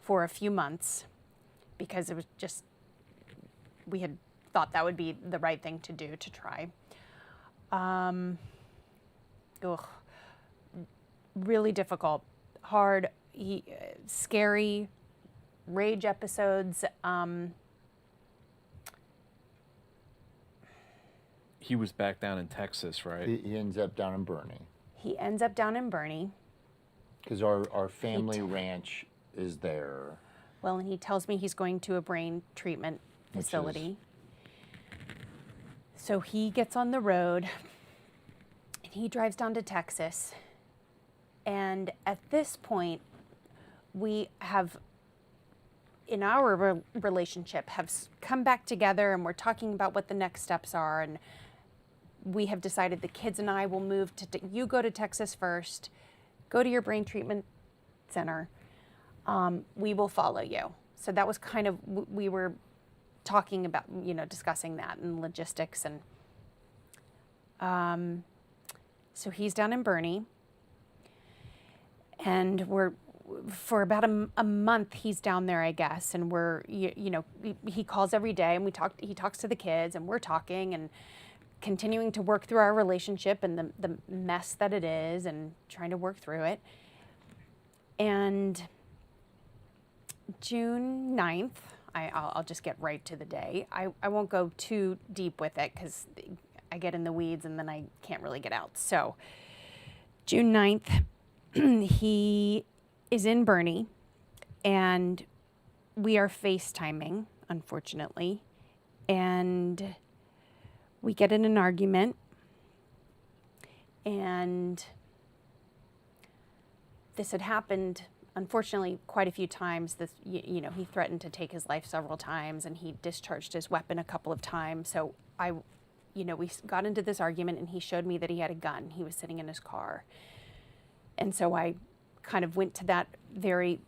for a few months because it was just, we had thought that would be the right thing to do to try. Really difficult, hard, scary, rage episodes. He was back down in Texas, right? He ends up down in Bernie. He ends up down in Bernie. Because our family ranch is there. Well, and he tells me he's going to a brain treatment facility. So he gets on the road and he drives down to Texas. And at this point, we have, in our relationship, have come back together, and we're talking about what the next steps are. And we have decided the kids and I will move to, you go to Texas first, go to your brain treatment center. We will follow you. So that was kind of, we were talking about, discussing that and logistics. And so he's down in Bernie. And for about a month, he's down there, I guess. And he calls every day, and he talks to the kids, and we're talking and continuing to work through our relationship and the mess that it is, and trying to work through it. And June 9th, I'll just get right to the day. I won't go too deep with it because I get in the weeds and then I can't really get out. So June 9th, he is in Bernie, and we are FaceTiming, unfortunately, and we get in an argument, and this had happened, unfortunately, quite a few times. He threatened to take his life several times, and he discharged his weapon a couple of times. So we got into this argument, and he showed me that he had a gun. He was sitting in his car. And so I kind of went to that very,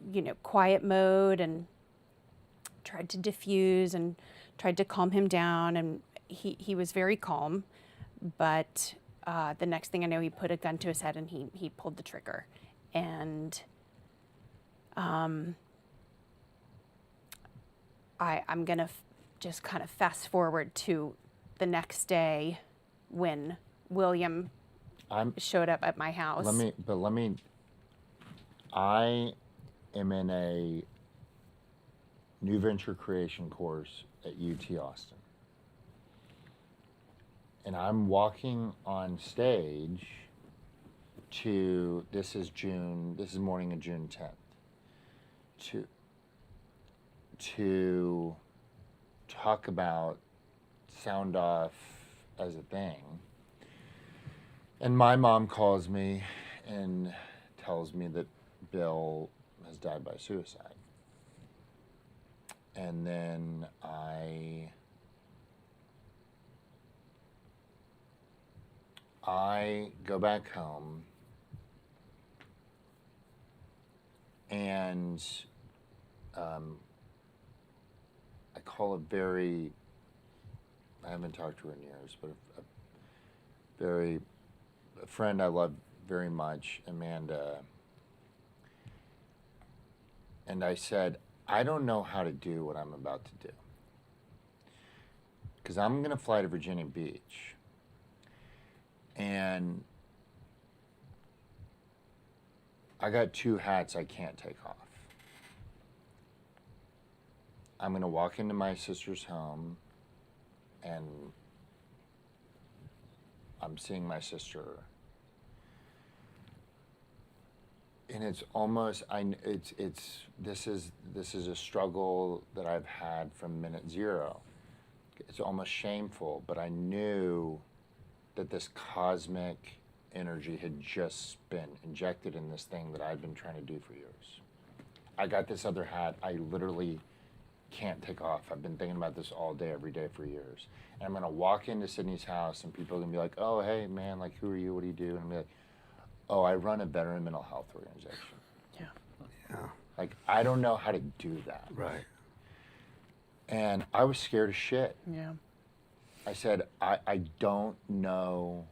quiet mode and tried to diffuse and tried to calm him down. And he was very calm, but the next thing I know, he put a gun to his head and he pulled the trigger. And I'm going to just kind of fast forward to the next day when William showed up at my house. I am in a new venture creation course at UT Austin. And I'm walking on stage this is morning of June 10th, to talk about sound off as a thing. And my mom calls me and tells me that Bill has died by suicide. And then I go back home and I call I haven't talked to her in years, but a friend I love very much, Amanda, and I said, I don't know how to do what I'm about to do. Because I'm going to fly to Virginia Beach. And I got 2 hats I can't take off. I'm going to walk into my sister's home and I'm seeing my sister. And it's almost, this is a struggle that I've had from minute zero. It's almost shameful, but I knew that this cosmic energy had just been injected in this thing that I've been trying to do for years. I got this other hat I literally can't take off. I've been thinking about this all day, every day for years. And I'm gonna walk into Sydney's house and people are gonna be like, oh, hey man, like who are you, what do you do? And I'm gonna be like, oh, I run a veteran mental health organization. Yeah. Like, I don't know how to do that. Right. And I was scared as shit. Yeah. I said, I don't know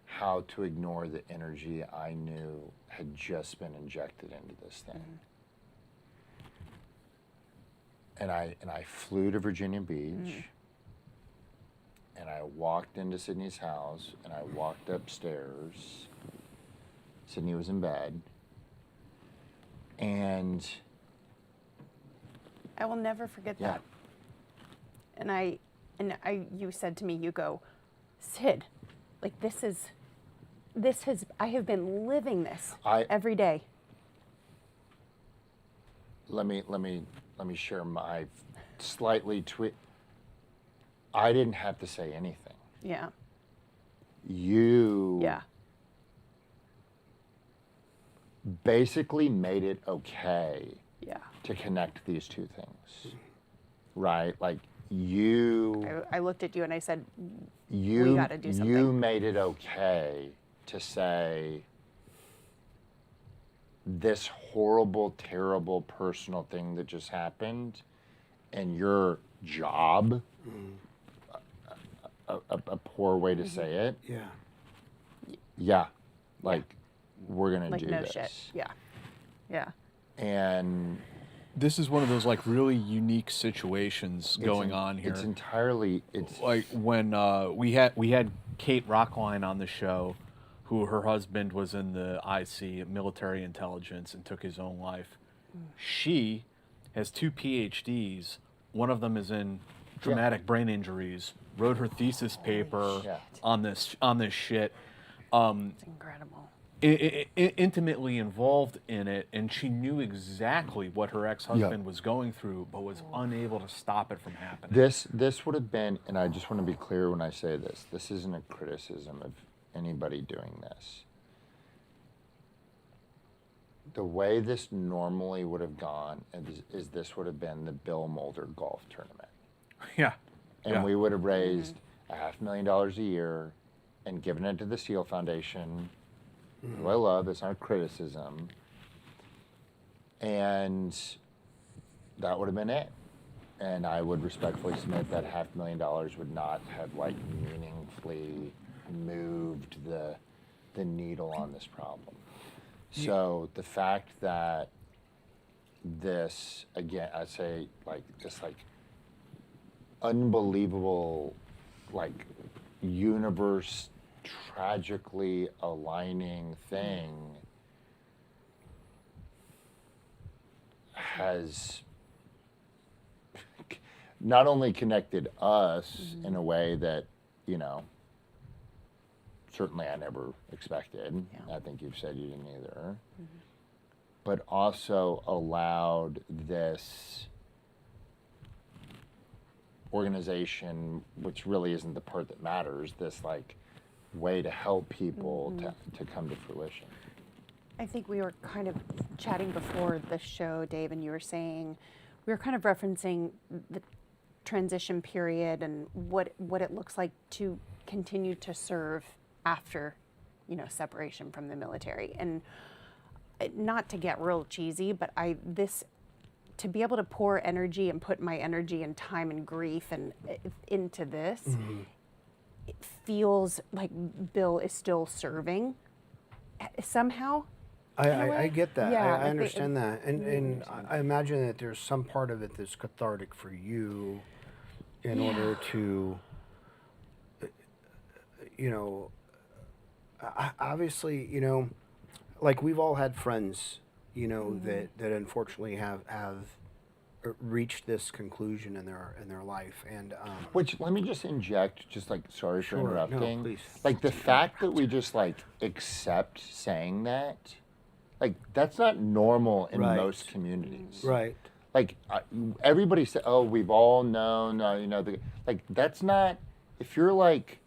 how to ignore the energy I knew had just been injected into this thing. And I flew to Virginia Beach, and I walked into Sydney's house, and I walked upstairs. Sydney was in bed, and I will never forget that. And you said to me, you go, Sid, like I have been living this every day. Let me share my slightly I didn't have to say anything. Yeah. You Yeah. basically made it okay Yeah. to connect these two things, right? Like you I looked at you and I said, you we got to do something. You made it okay to say this horrible, terrible personal thing that just happened, and your job, a poor way to say it. Yeah. Yeah, like we're gonna like do no this. shit. Yeah. Yeah. And This is one of those like really unique situations going on here. It's entirely like when we had Kate Rockline on the show, who her husband was in the IC, military intelligence, and took his own life. She has 2 PhDs. One of them is in traumatic brain injuries. Wrote her thesis paper on this shit. It's incredible. Intimately involved in it, and she knew exactly what her ex-husband was going through, but was unable to stop it from happening. This would have been, and I just want to be clear when I say this, this isn't a criticism of anybody doing this. The way this normally would have gone is this would have been the Bill Mulder golf tournament. Yeah. And we would have raised $500,000 a year and given it to the SEAL Foundation, who I love. It's not a criticism. And that would have been it. And I would respectfully submit that $500,000 would not have like meaningfully moved the needle on this problem. So the fact that this, again, I'd say like this like unbelievable like universe tragically aligning thing has not only connected us in a way that, you know, certainly I never expected. Yeah. I think you've said you didn't either. But also allowed this organization, which really isn't the part that matters, this like way to help people to come to fruition. I think we were kind of chatting before the show, Dave, and you were saying, we were kind of referencing the transition period and what it looks like to continue to serve after, you know, separation from the military. And not to get real cheesy, but to be able to pour energy and put my energy and time and grief and into this, it feels like Bill is still serving somehow. I get that. Yeah, I understand that. And I imagine that there's some part of it that's cathartic for you in order to, you know, obviously, you know, like we've all had friends, you know, that unfortunately have reached this conclusion in their life. And Which, let me just inject, just like, sorry for Sure, no, interrupting. please. Like the fact that we just like accept saying that, like that's not normal in Right. most communities. right. Like everybody said, oh, we've all known, you know, like that's not, if you're like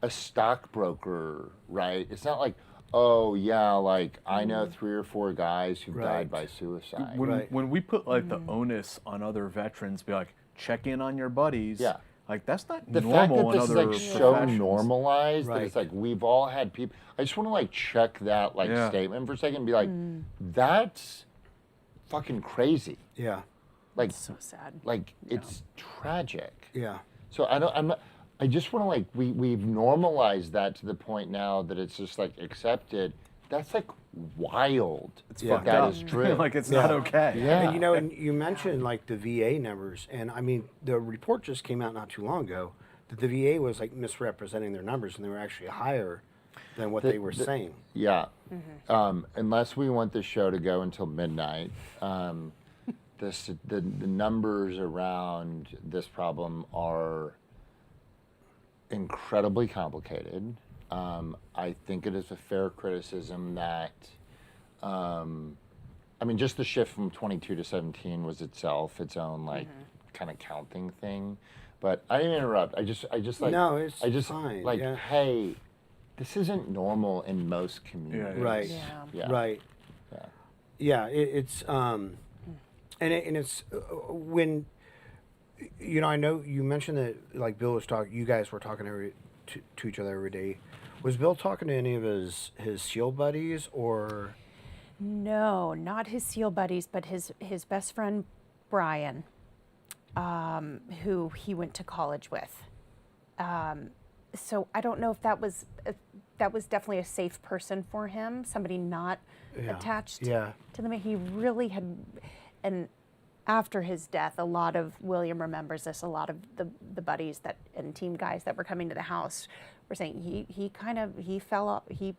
a stockbroker, right? It's not like, oh yeah, like I know 3 or 4 guys who Right. died by suicide. When we put like the onus on other veterans, be like, check in on your buddies. Yeah. Like that's not The fact normal that in this is other like so professions. normalized that Right. it's like we've all had people. I just want to like check that like Yeah. statement for a second and be like, that's fucking crazy. Yeah. Like, So sad. like it's tragic. Yeah. So I just want to like we've normalized that to the point now that it's just like accepted. That's like wild. It's Yeah. fucked That up. is true. Like it's not okay. Yeah. And you know, and you mentioned like the VA numbers, and I mean, the report just came out not too long ago that the VA was like misrepresenting their numbers, and they were actually higher than what they were saying. Yeah. Unless we want the show to go until midnight, the numbers around this problem are incredibly complicated. I think it is a fair criticism that, I mean, just the shift from 22 to 17 was itself its own like kind of counting thing. But I didn't interrupt. I just like No, it's I just fine, like, yeah. hey, this isn't normal in most communities. Right. Yeah. Yeah. Right. Yeah. Yeah. It's it's when, you know, I know you mentioned that like Bill was talking. You guys were talking to each other every day. Was Bill talking to any of his SEAL buddies or? No, not his SEAL buddies, but his best friend Brian, who he went to college with. So I don't know if that was definitely a safe person for him, somebody not attached Yeah. to them. He really had, and after his death, a lot of William remembers this. A lot of the buddies that and team guys that were coming to the house were saying he fell up. He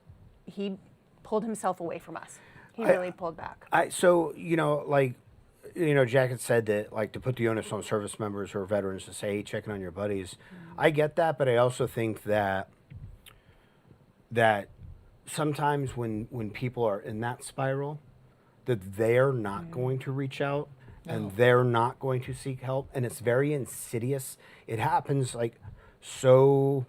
pulled himself away from us. He really pulled back. So, you know, like, you know, Jack had said that, like, to put the onus on service members or veterans to say, hey, checking on your buddies. I get that, but I also think that sometimes when people are in that spiral, that they're not going to reach out and they're not going to seek help, and it's very insidious. It happens, like, so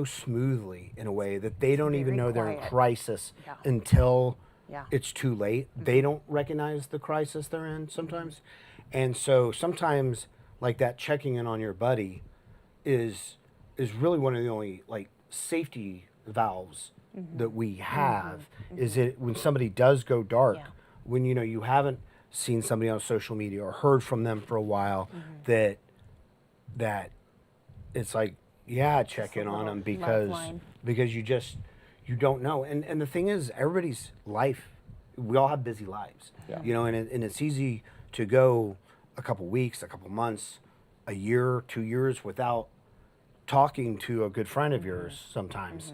smoothly in a way that they don't even very know they're in quiet. crisis Yeah. until Yeah. it's too late. They don't recognize the crisis they're in sometimes. And so sometimes like that checking in on your buddy is really one of the only like safety valves that we have is it when somebody does go dark, Yeah. when you know you haven't seen somebody on social media or heard from them for a while that it's like, yeah, check in on them because lifeline. you don't know. And the thing is, everybody's life, we all have busy lives. Yeah. You know, and it's easy to go a couple weeks, a couple months, a year, 2 years without talking to a good friend of yours sometimes.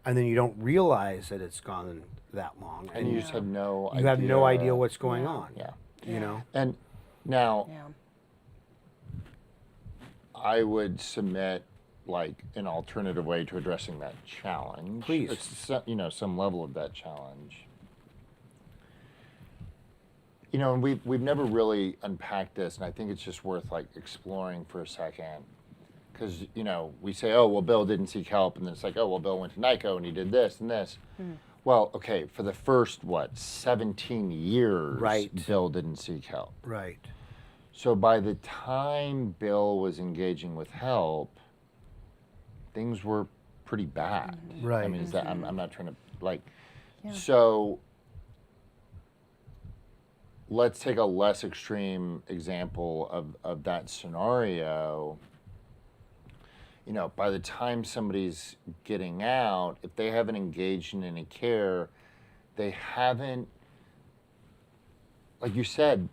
And then you don't realize that it's gone that long. And you just have no idea. You have no idea what's going on. Yeah. You know? And now, Yeah. I would submit like an alternative way to addressing that challenge. Please. Some level of that challenge. And we've never really unpacked this, and I think it's just worth like exploring for a second. Because, we say, oh, well, Bill didn't seek help, and then it's like, oh, well, Bill went to NICO and he did this and this. Well, okay, for the first, 17 years, Right. Bill didn't seek help. Right. So by the time Bill was engaging with help, things were pretty bad. Right. I mean, is that, I'm not trying to, Yeah. So let's take a less extreme example of that scenario. By the time somebody's getting out, if they haven't engaged in any care, they haven't, like you said,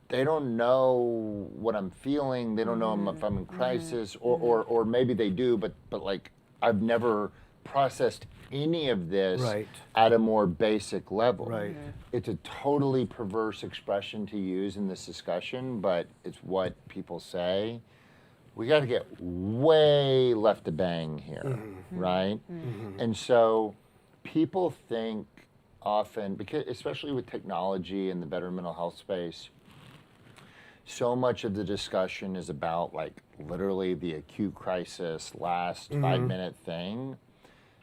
they don't know what I'm feeling. They don't know if I'm in crisis, or maybe they do, but like I've never processed any of this Right. at a more basic level. Right. It's a totally perverse expression to use in this discussion, but it's what people say. We got to get way left of bang here, right? And so people think often, because especially with technology and the better mental health space, so much of the discussion is about like literally the acute crisis, last 5-minute thing.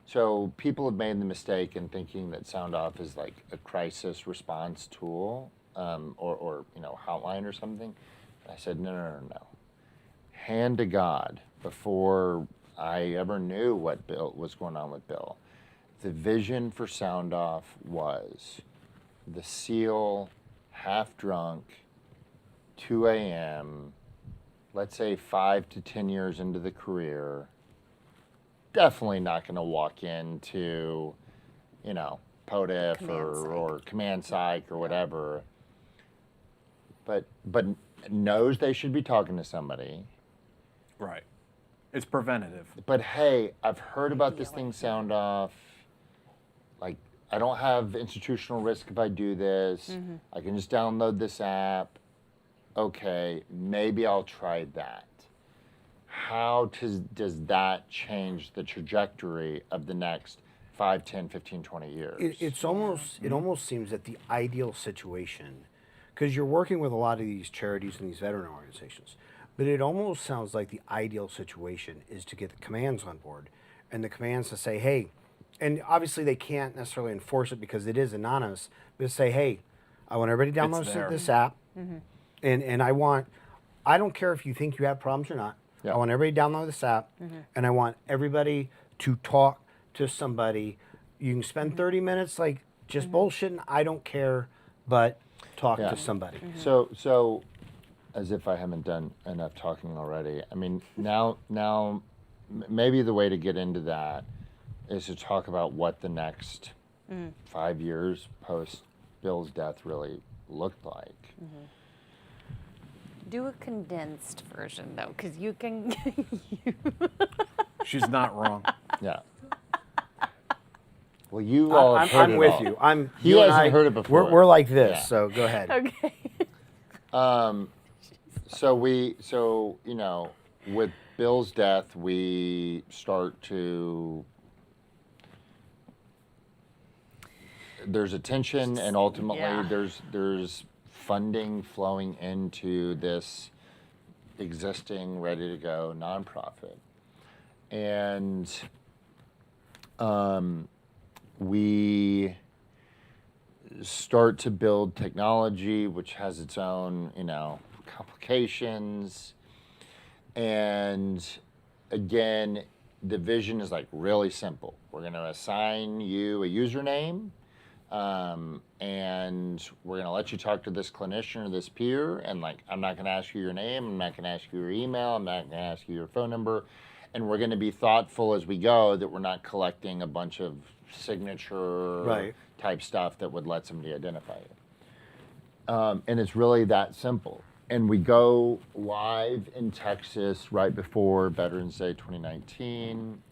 So people have made the mistake in thinking that Sound Off is like a crisis response tool, or hotline or something. I said, no. Hand to God, before I ever knew what was going on with Bill, the vision for Sound Off was the SEAL, half drunk, 2 a.m., let's say 5 to 10 years into the career, definitely not going to walk into, POTIF or Command Psych or whatever, but knows they should be talking to somebody. Right. It's preventative. But hey, I've heard about this thing Sound Off. Like, I don't have institutional risk if I do this. I can just download this app. Okay, maybe I'll try that. How does that change the trajectory of the next 5, 10, 15, 20 years? It almost seems that the ideal situation, because you're working with a lot of these charities and these veteran organizations, but it almost sounds like the ideal situation is to get the commands on board, and the commands to say, hey, and obviously they can't necessarily enforce it because it is anonymous, but to say, hey, I want everybody to download this app, and I don't care if you think you have problems or not. Yeah. I want everybody to download this app, and I want everybody to talk to somebody. You can spend 30 minutes like just bullshitting. I don't care, but talk to somebody. So, as if I haven't done enough talking already. I mean, now, maybe the way to get into that is to talk about what the next 5 years post Bill's death really looked like. Do a condensed version though, because you can. She's not wrong. Yeah. Well, you all have heard I'm it with all. you. He you and hasn't I, heard it before. We're like this, Yeah. so go ahead. Okay. So with Bill's death, we start to. There's attention, and ultimately there's funding flowing into this existing, ready to go nonprofit, and we start to build technology, which has its own, complications. And again, the vision is like really simple. We're going to assign you a username, and we're going to let you talk to this clinician or this peer. And like, I'm not going to ask you your name. I'm not going to ask you your email. I'm not going to ask you your phone number. and we're going to be thoughtful as we go that we're not collecting a bunch of signature type stuff that would let somebody identify it. And it's really that simple. And we go live in Texas right before Veterans Day 2019.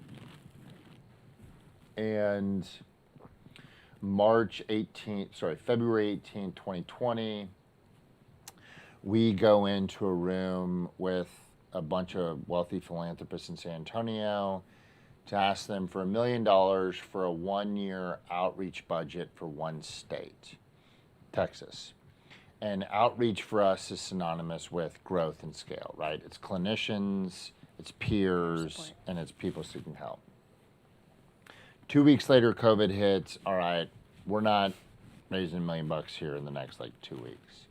And February 18th, 2020, we go into a room with a bunch of wealthy philanthropists in San Antonio to ask them for $1 million for a 1-year outreach budget for one state, Texas. And outreach for us is synonymous with growth and scale, right? It's clinicians, it's peers, and it's people seeking help. 2 weeks later, COVID hits. All right, we're not raising $1 million here in the next 2 weeks.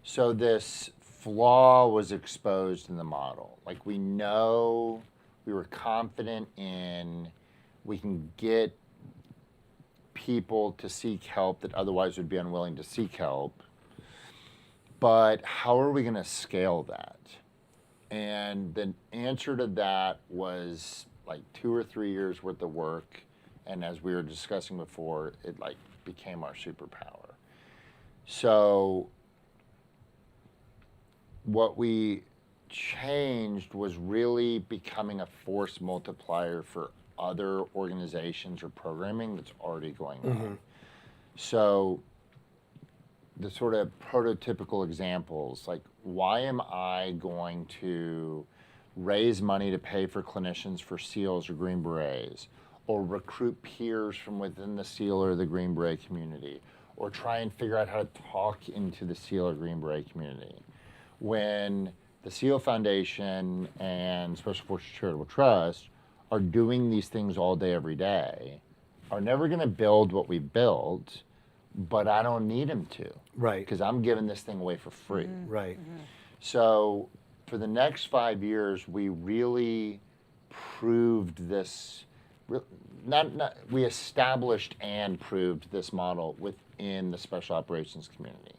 So this flaw was exposed in the model. We know, we were confident in, we can get people to seek help that otherwise would be unwilling to seek help. But how are we going to scale that? And the answer to that was 2 or 3 years worth of work. And as we were discussing before, it became our superpower. So what we changed was really becoming a force multiplier for other organizations or programming that's already going on. So the sort of prototypical examples, why am I going to raise money to pay for clinicians for SEALs or Green Berets, or recruit peers from within the SEAL or the Green Beret community, or try and figure out how to talk into the SEAL or Green Beret community, when the SEAL Foundation and Special Forces Charitable Trust are doing these things all day, every day, are never going to build what we built, but I don't need them to. Right. Because I'm giving this thing away for free. Right. So for the next 5 years, we really proved this, we established and proved this model within the special operations community,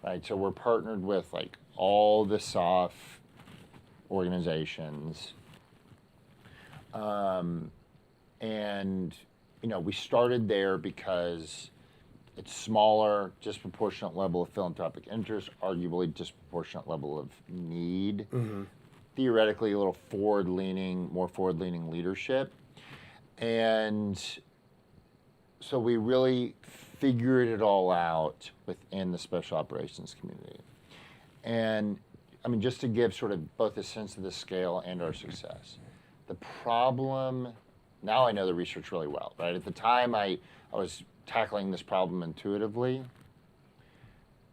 right? So we're partnered with all the SOF organizations, and we started there because it's smaller, disproportionate level of philanthropic interest, arguably disproportionate level of need, theoretically a little more forward-leaning leadership. And so we really figured it all out within the special operations community. And just to give sort of both a sense of the scale and our success. The problem, now I know the research really well, right? At the time I was tackling this problem intuitively.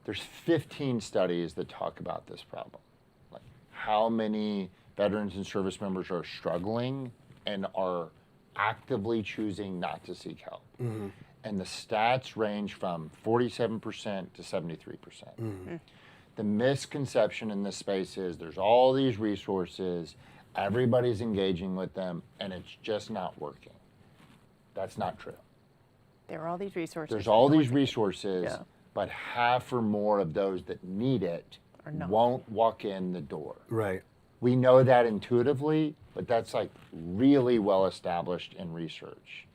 There's 15 studies that talk about this problem. How many veterans and service members are struggling and are actively choosing not to seek help. And the stats range from 47% to 73%. The misconception in this space is there's all these resources, everybody's engaging with them, and it's just not working. That's not true. There are all these resources. There's all these resources, but half or more of those that need it won't walk in the door. Right. We know that intuitively, but that's really well established in research.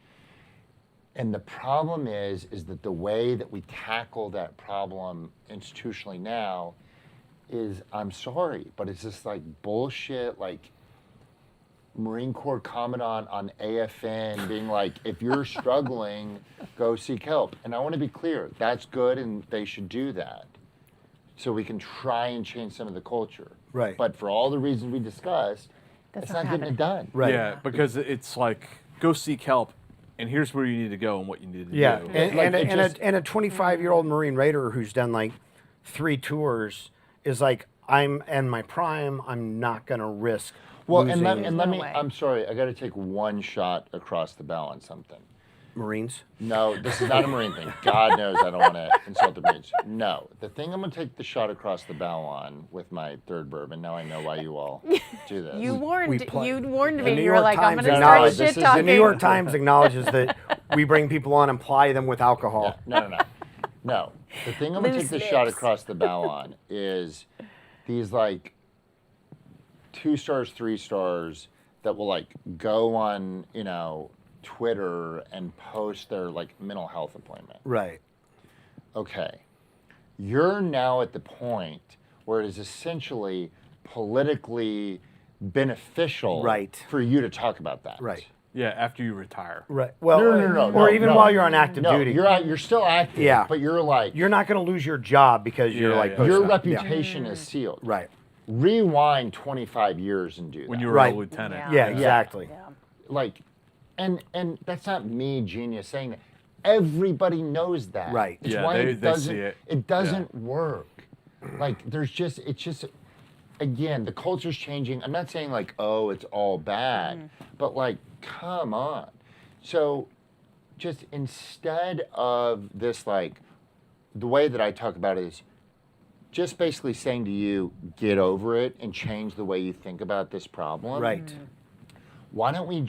And the problem is that the way that we tackle that problem institutionally now is, I'm sorry, but it's just bullshit, Marine Corps Commandant on AFN being if you're struggling, go seek help. And I want to be clear, that's good and they should do that. So we can try and change some of the culture. Right. But for all the reasons we discussed, it's not getting it done. Right. Yeah, because it's go seek help, and here's where you need to go and what you need to do. And a 25-year-old Marine Raider who's done 3 tours is I'm in my prime, I'm not going to risk losing. and let me, I'm sorry, I got to take one shot across the bow on something. Marines? No, this is not a Marine thing. God knows I don't want to insult the Marines. No, the thing I'm going to take the shot across the bow on with my third bourbon, now I know why you all do this. You warned me. The You were like, I'm going to Times start shit talking. The New York Times acknowledges that we bring people on and ply them with alcohol. No. No, the thing I'm going to take the shot across the bow on is these 2 stars, 3 stars that will like go on, Twitter and post their like mental health appointment. Right. Okay. You're now at the point where it is essentially politically beneficial for you to talk about that. Right. Yeah, after you retire. Right. Well, No, or even while you're on active duty. You're still active, Yeah. but you're like, You're not going to lose your job because you're like yeah. your posting. reputation is sealed. Right. Rewind 25 years and do that. When you were Right. a lieutenant. Yeah, exactly. Yeah. Like, and that's not me, genius, saying that. Everybody knows that. Right. It's Yeah, why they it doesn't. see it. It doesn't work. Like, it's just. Again, the culture's changing. I'm not saying like, oh, it's all bad, but like, come on. So, just instead of this, like, the way that I talk about it is just basically saying to you, get over it and change the way you think about this problem. Right. Why don't we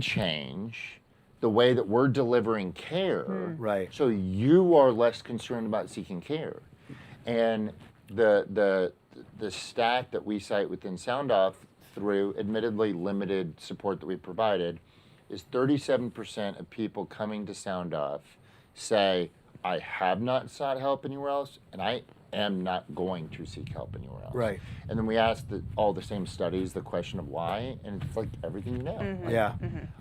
change the way that we're delivering care, Right. so you are less concerned about seeking care. And the stat that we cite within SoundOff through admittedly limited support that we provided is 37% of people coming to SoundOff say, I have not sought help anywhere else, and I am not going to seek help anywhere else. Right. And then we asked all the same studies the question of why, and it's like everything you know. Like, Yeah.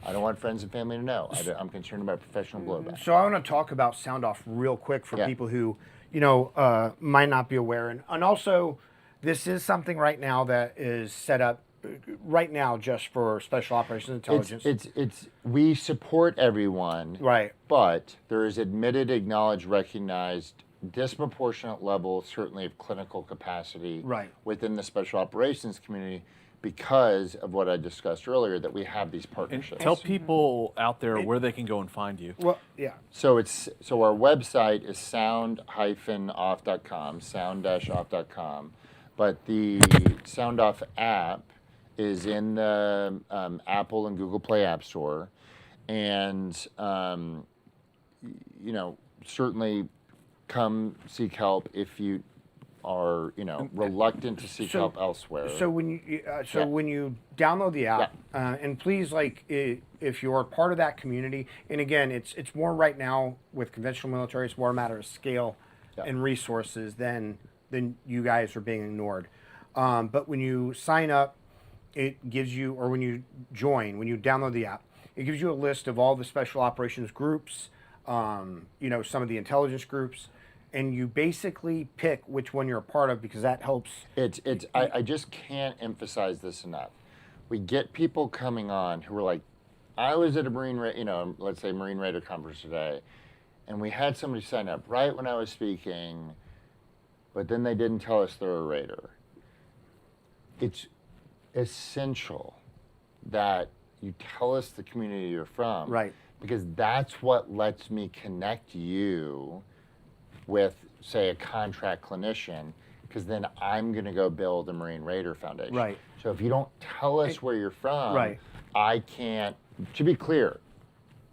I don't want friends and family to know. I'm concerned about professional blowback. So I want to talk about SoundOff real quick for people who, might not be aware. And also, this is something right now that is set up right now just for Special Operations Intelligence. It's we support everyone, Right. but there is admitted, acknowledged, recognized disproportionate level, certainly of clinical capacity within the Special Operations community because of what I discussed earlier, that we have these And partnerships. tell people out there where they can go and find you. Well, yeah. So our website is sound-off.com, sound-off.com, but the SoundOff app is in the Apple and Google Play App Store, and certainly come seek help if you are reluctant to seek help elsewhere. So when you download the app, and please, like, if you're part of that community, and again, it's more right now with conventional military, it's more a matter of scale and resources than you guys are being ignored. But when you sign up, it gives you, or when you download the app, it gives you a list of all the special operations groups, some of the intelligence groups, and you basically pick which one you're a part of because that helps. I just can't emphasize this enough. We get people coming on who are like, I was at a let's say Marine Raider conference today, and we had somebody sign up right when I was speaking, but then they didn't tell us they're a Raider. It's essential that you tell us the community you're from. Right. Because that's what lets me connect you with, say, a contract clinician, because then I'm going to go build a Marine Raider Foundation. Right. So if you don't tell us where you're from, Right. I can't. To be clear,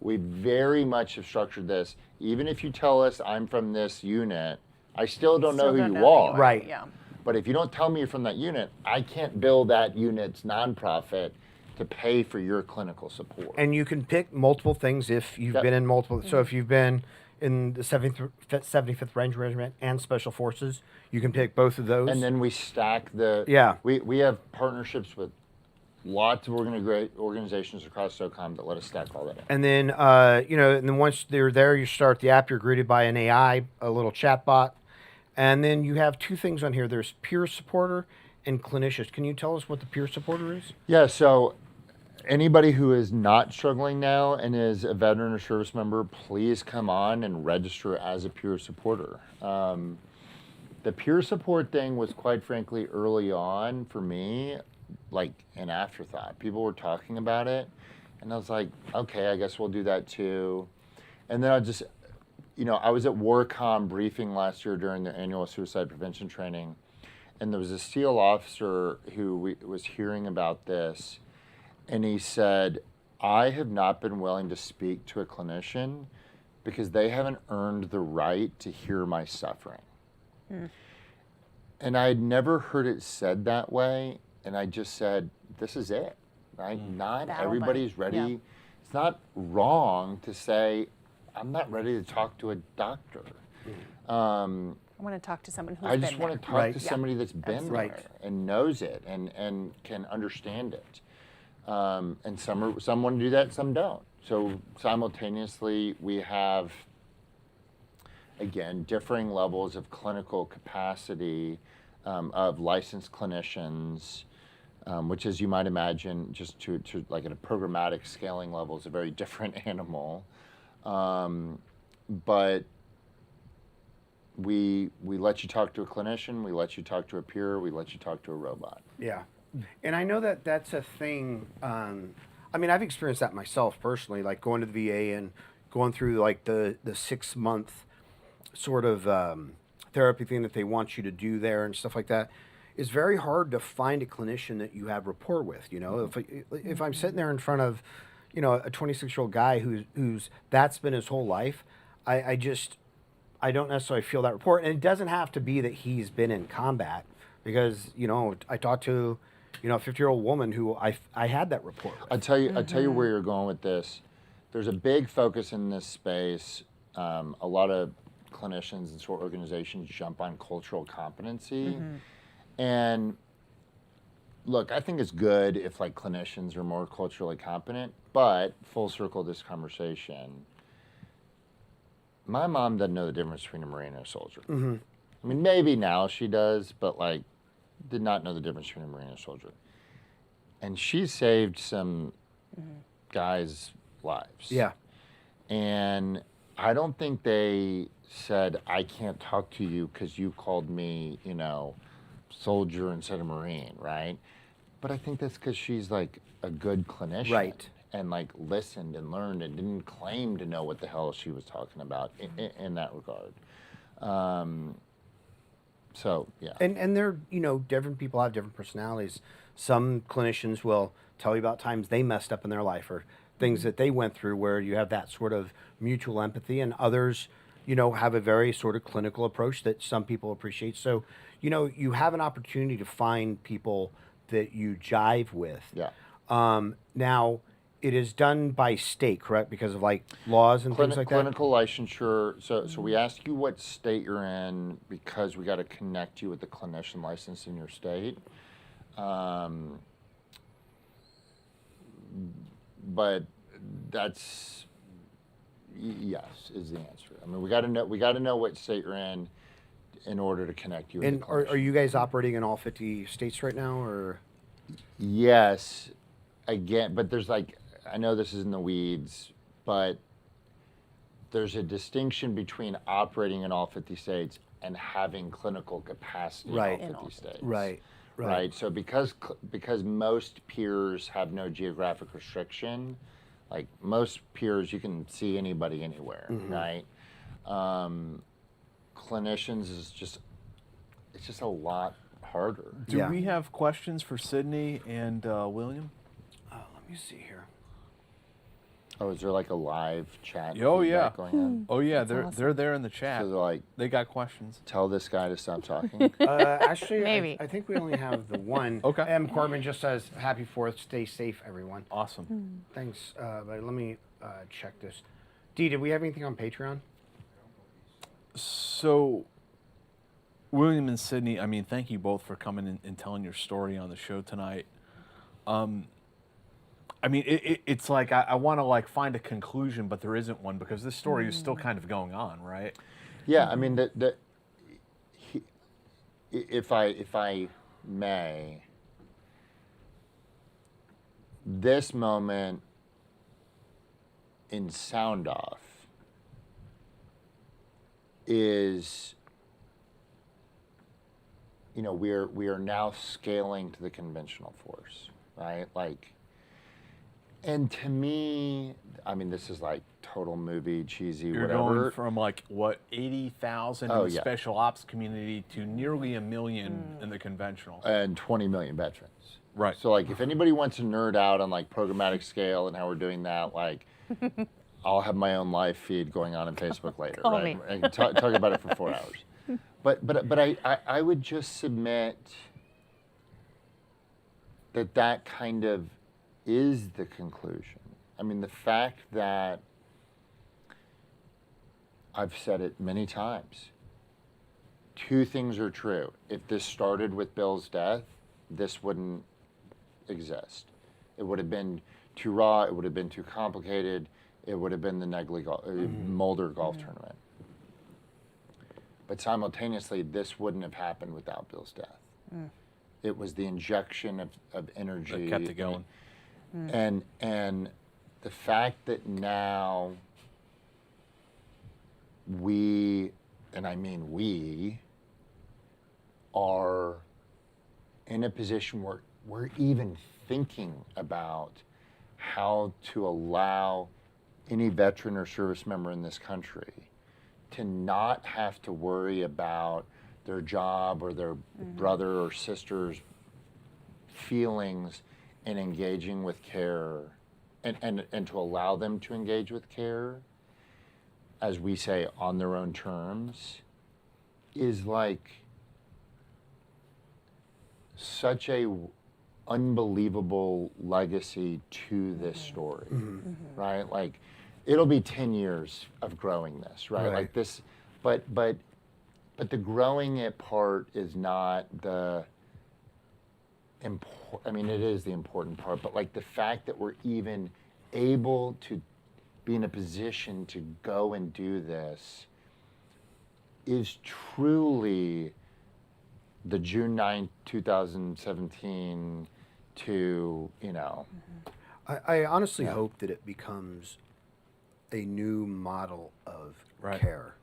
we very much have structured this. Even if you tell us I'm from this unit, I still don't know who you are. Right. Yeah. But if you don't tell me you're from that unit, I can't build that unit's nonprofit to pay for your clinical support. And you can pick multiple things if you've been in multiple. So if you've been in the 75th Ranger Regiment and Special Forces, you can pick both of those. And then we stack the. Yeah. We have partnerships with lots of great organizations across SOCOM that let us stack all that in. And then, and then once they're there, you start the app. You're greeted by an AI, a little chat bot. And then you have two things on here. There's peer supporter and clinicians. Can you tell us what the peer supporter is? Yeah, so anybody who is not struggling now and is a veteran or service member, please come on and register as a peer supporter. The peer support thing was, quite frankly, early on for me, like an afterthought. People were talking about it, and I was like, okay, I guess we'll do that too. And then I was at WARCOM briefing last year during the annual suicide prevention training, and there was a SEAL officer who was hearing about this, and he said, I have not been willing to speak to a clinician because they haven't earned the right to hear my suffering. And I had never heard it said that way, and I just said, this is it, right? Not Battle everybody's buddy. ready. Yeah. It's not wrong to say, I'm not ready to talk to a doctor. I want to talk to someone who's I just been want there. to talk Right. to Yeah. somebody that's been Absolutely. there and knows it and can understand it. And some want to do that, some don't. So simultaneously, we have, again, differing levels of clinical capacity of licensed clinicians, which, as you might imagine, just to like at a programmatic scaling level, is a very different animal. But we let you talk to a clinician, we let you talk to a peer, we let you talk to a robot. Yeah. And I know that that's a thing. I mean, I've experienced that myself personally, like going to the VA and going through like the 6-month sort of therapy thing that they want you to do there and stuff like that. It's very hard to find a clinician that you have rapport with. You know, if I'm sitting there in front of, you know, a 26-year-old guy who's that's been his whole life, I don't necessarily feel that rapport. And it doesn't have to be that he's been in combat, because, you know, I talked to, you know, a 50-year-old woman who I had that rapport with. I'll tell you where you're going with this. There's a big focus in this space. A lot of clinicians and sort of organizations jump on cultural competency. And look, I think it's good if like clinicians are more culturally competent, but full circle this conversation. My mom doesn't know the difference between a Marine and a soldier. I mean, maybe now she does, but like, did not know the difference between a Marine and a soldier. And she saved some guys' lives. Yeah. And I don't think they said, I can't talk to you because you called me, you know, soldier instead of Marine, right? But I think that's because she's like a good clinician. Right. And like listened and learned and didn't claim to know what the hell she was talking about in that regard. So, yeah. And they're, you know, different people have different personalities. Some clinicians will tell you about times they messed up in their life or things that they went through where you have that sort of mutual empathy, and others, you know, have a very sort of clinical approach that some people appreciate. So, you know, you have an opportunity to find people that you jive with. Yeah. Now, it is done by state, correct? Because of like laws and things like that? Clinical licensure. So we ask you what state you're in because we got to connect you with the clinician license in your state. But that's yes is the answer. I mean, we got to know what state you're in order to connect you. And with the are clinician. you guys operating in all 50 states right now, or? Yes, again, but there's like, I know this is in the weeds, but there's a distinction between operating in all 50 states and having clinical capacity Right. in all 50 states. Right. So because most peers have no geographic restriction, like most peers, you can see anybody anywhere, right? Clinicians is just, it's just a lot harder. Do Yeah. we have questions for Sydney and William? Let me see here. Oh, is there like a live chat? Oh, feedback yeah. Going on? Oh yeah, they're there in the chat. So they're like, They got questions. tell this guy to stop talking. Actually, Maybe. I think we only have the one. Okay. M. Corbin just says, "Happy 4th. Stay safe, everyone." Awesome. Thanks. But let me check this. Dee, did we have anything on Patreon? So, William and Sydney, I mean, thank you both for coming in and telling your story on the show tonight. I mean, it's like I want to like find a conclusion, but there isn't one because this story is still kind of going on, right? Yeah, I mean, if I may, this moment in Sound Off is, you know, we are now scaling to the conventional force, right? Like, and to me, I mean, this is like total movie, cheesy, You're whatever. going from like what 80,000 Oh, in the yeah. special ops community to nearly 1 million in the conventional. And 20 million veterans. Right. So, like, if anybody wants to nerd out on like programmatic scale and how we're doing that, like, I'll have my own live feed going on Facebook later, Call right? me. I can talk about it for 4 hours. But I would just submit that kind of is the conclusion. I mean, the fact that I've said it many times, two things are true. If this started with Bill's death, this wouldn't exist. It would have been too raw, it would have been too complicated, it would have been the Negley Mulder golf tournament. But simultaneously, this wouldn't have happened without Bill's death. It was the injection of energy That kept it going. and the fact that now we, and I mean we, are in a position where we're even thinking about how to allow any veteran or service member in this country to not have to worry about their job or their brother or sister's feelings in engaging with care, and to allow them to engage with care, as we say, on their own terms, is like such a unbelievable legacy to this story, right? Like, it'll be 10 years of growing this, right? Like this, but the growing it part is not the I mean, it is the important part, but like the fact that we're even able to be in a position to go and do this is truly the June 9th, 2017 to, you know. I honestly hope that it becomes a new model of care.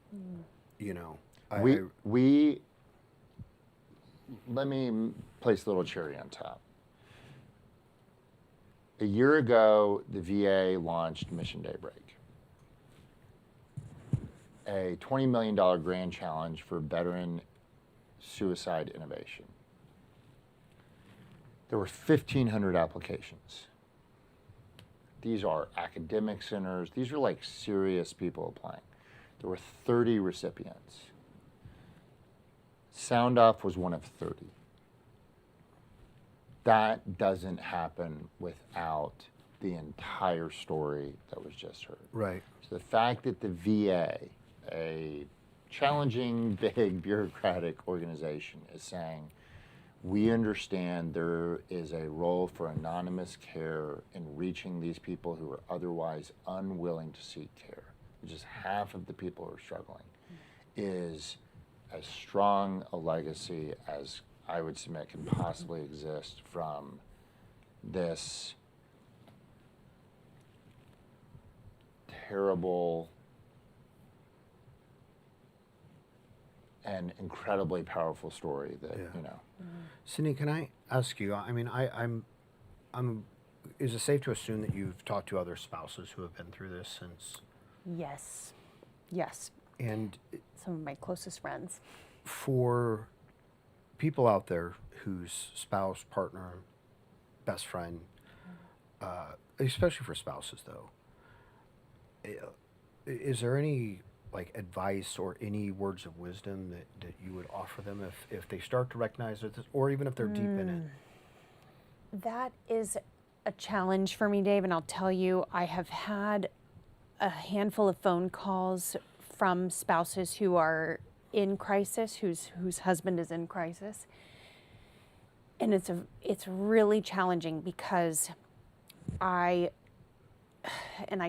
You know, let me place a little cherry on top. A year ago, the VA launched Mission Daybreak, a $20 million grand challenge for veteran suicide innovation. There were 1,500 applications. These are academic centers. These are like serious people applying. There were 30 recipients. Sound Off was one of 30. That doesn't happen without the entire story that was just heard. Right. So the fact that the VA, a challenging, big, bureaucratic organization, is saying, we understand there is a role for anonymous care in reaching these people who are otherwise unwilling to seek care, which is half of the people who are struggling, is as strong a legacy as I would submit can possibly exist from this terrible and incredibly powerful story that, you know. Sydney, can I ask you? I mean, I'm. Is it safe to assume that you've talked to other spouses who have been through this since? Yes. Yes. And Some of my closest friends. for people out there whose spouse, partner, best friend, especially for spouses though, is there any like advice or any words of wisdom that you would offer them if they start to recognize it, or even if they're deep in it? That is a challenge for me, Dave, and I'll tell you, I have had a handful of phone calls from spouses who are in crisis, whose husband is in crisis. And it's really challenging because I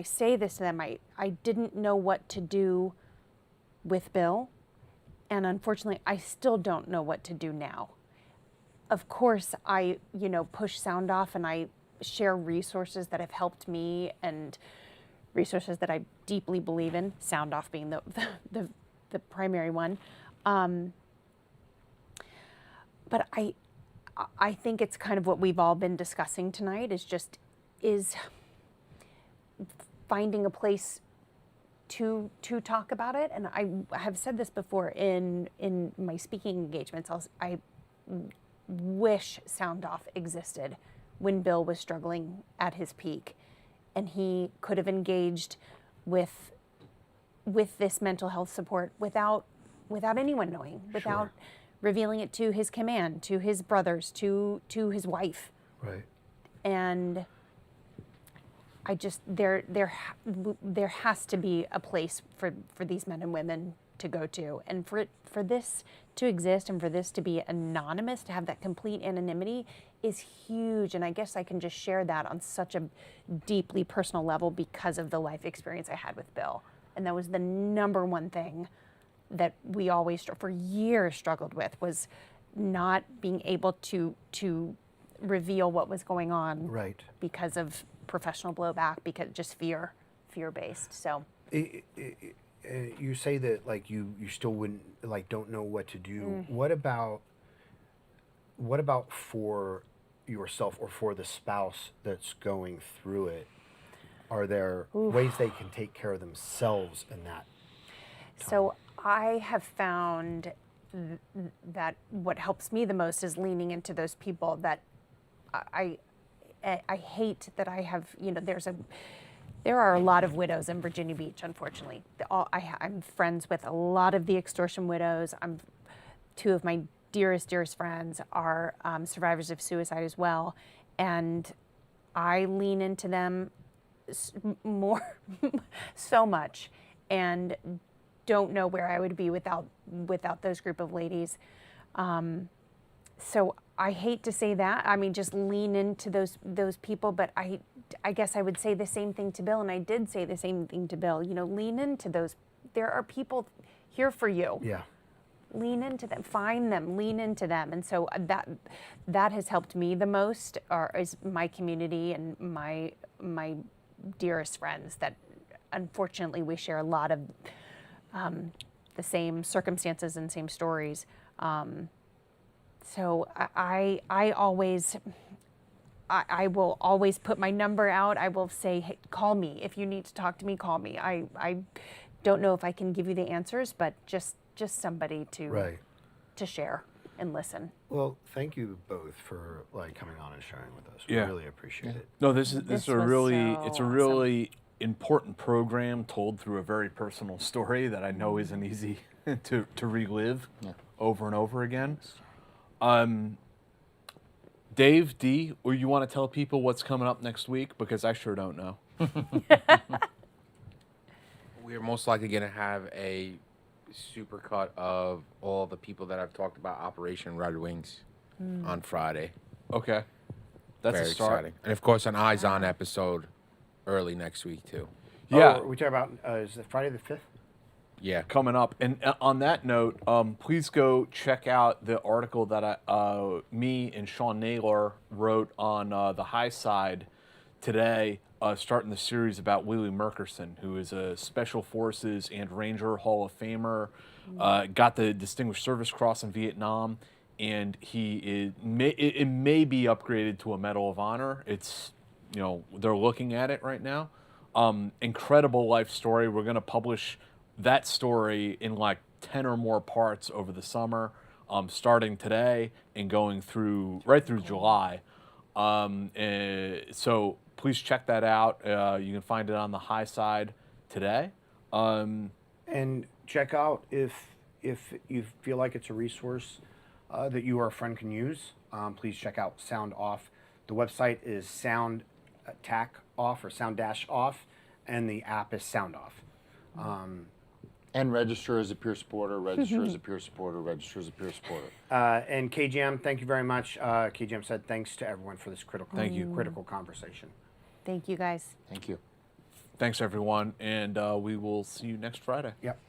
say this to them, I didn't know what to do with Bill, and unfortunately I still don't know what to do now. Of course, I push Sound Off and I share resources that have helped me and resources that I deeply believe in, Sound Off being the primary one. But I think it's kind of what we've all been discussing tonight is finding a place to talk about it. And I have said this before in my speaking engagements. I wish Sound Off existed when Bill was struggling at his peak, and he could have engaged with this mental health support without anyone knowing, without revealing it to his command, to his brothers, to his wife, Right. And I just there has to be a place for these men and women to go to, and for this to exist and for this to be anonymous, to have that complete anonymity is huge. And I guess I can just share that on such a deeply personal level because of the life experience I had with Bill. And that was the number one thing that we always for years struggled with, was not being able to reveal what was going on, Right. because of professional blowback, because just fear based. So You say that like you still wouldn't, like, don't know what to do. What about for yourself or for the spouse that's going through it? Are there ways they can take care of themselves in that? So I have found that what helps me the most is leaning into those people that I hate that I have, there are a lot of widows in Virginia Beach, unfortunately. I'm friends with a lot of the extortion widows. Two of my dearest friends are survivors of suicide as well. And I lean into them more, so much, and don't know where I would be without those group of ladies. So I hate to say that. I mean, just lean into those people, but I guess I would say the same thing to Bill, and I did say the same thing to Bill. Lean into those. There are people here for you. Yeah. Lean into them, find them, lean into them. And so that has helped me the most, is my community and my dearest friends that unfortunately we share a lot of the same circumstances and same stories. So I will always put my number out. I will say, hey, call me. If you need to talk to me, call me. I don't know if I can give you the answers, but just somebody to share and listen. Well, thank you both for coming on and sharing with us. We Yeah. really appreciate it. No, this is This a was really so it's a awesome. really important program told through a very personal story that I know isn't easy to relive over and over again. Dave, D, or you want to tell people what's coming up next week? Because I sure don't know. We're most likely going to have a supercut of all the people that I've talked about Operation Red Wings on Friday. Okay. That's Very a start. exciting. And of course, an Eyes On episode early next week, too. Yeah. Oh, we talking about is it Friday the 5th? Yeah. Coming up. And on that note, please go check out the article that me and Sean Naylor wrote on the High Side today, starting the series about Willie Merkerson, who is a Special Forces and Ranger Hall of Famer, got the Distinguished Service Cross in Vietnam, and it may be upgraded to a Medal of Honor. It's, they're looking at it right now. Incredible life story. We're going to publish that story in 10 or more parts over the summer, starting today and going right through July. So please check that out. You can find it on the High Side today. And check out if you feel like it's a resource that you or a friend can use. Please check out Sound Off. The website is Sound Off or Sound-Off, and the app is Sound Off. And register as a peer supporter, register as a peer supporter, register as a peer supporter. And KGM, thank you very much. KGM said thanks to everyone for this critical conversation. Thank you, guys. Thank you. Thanks, everyone, and we will see you next Friday. Yep.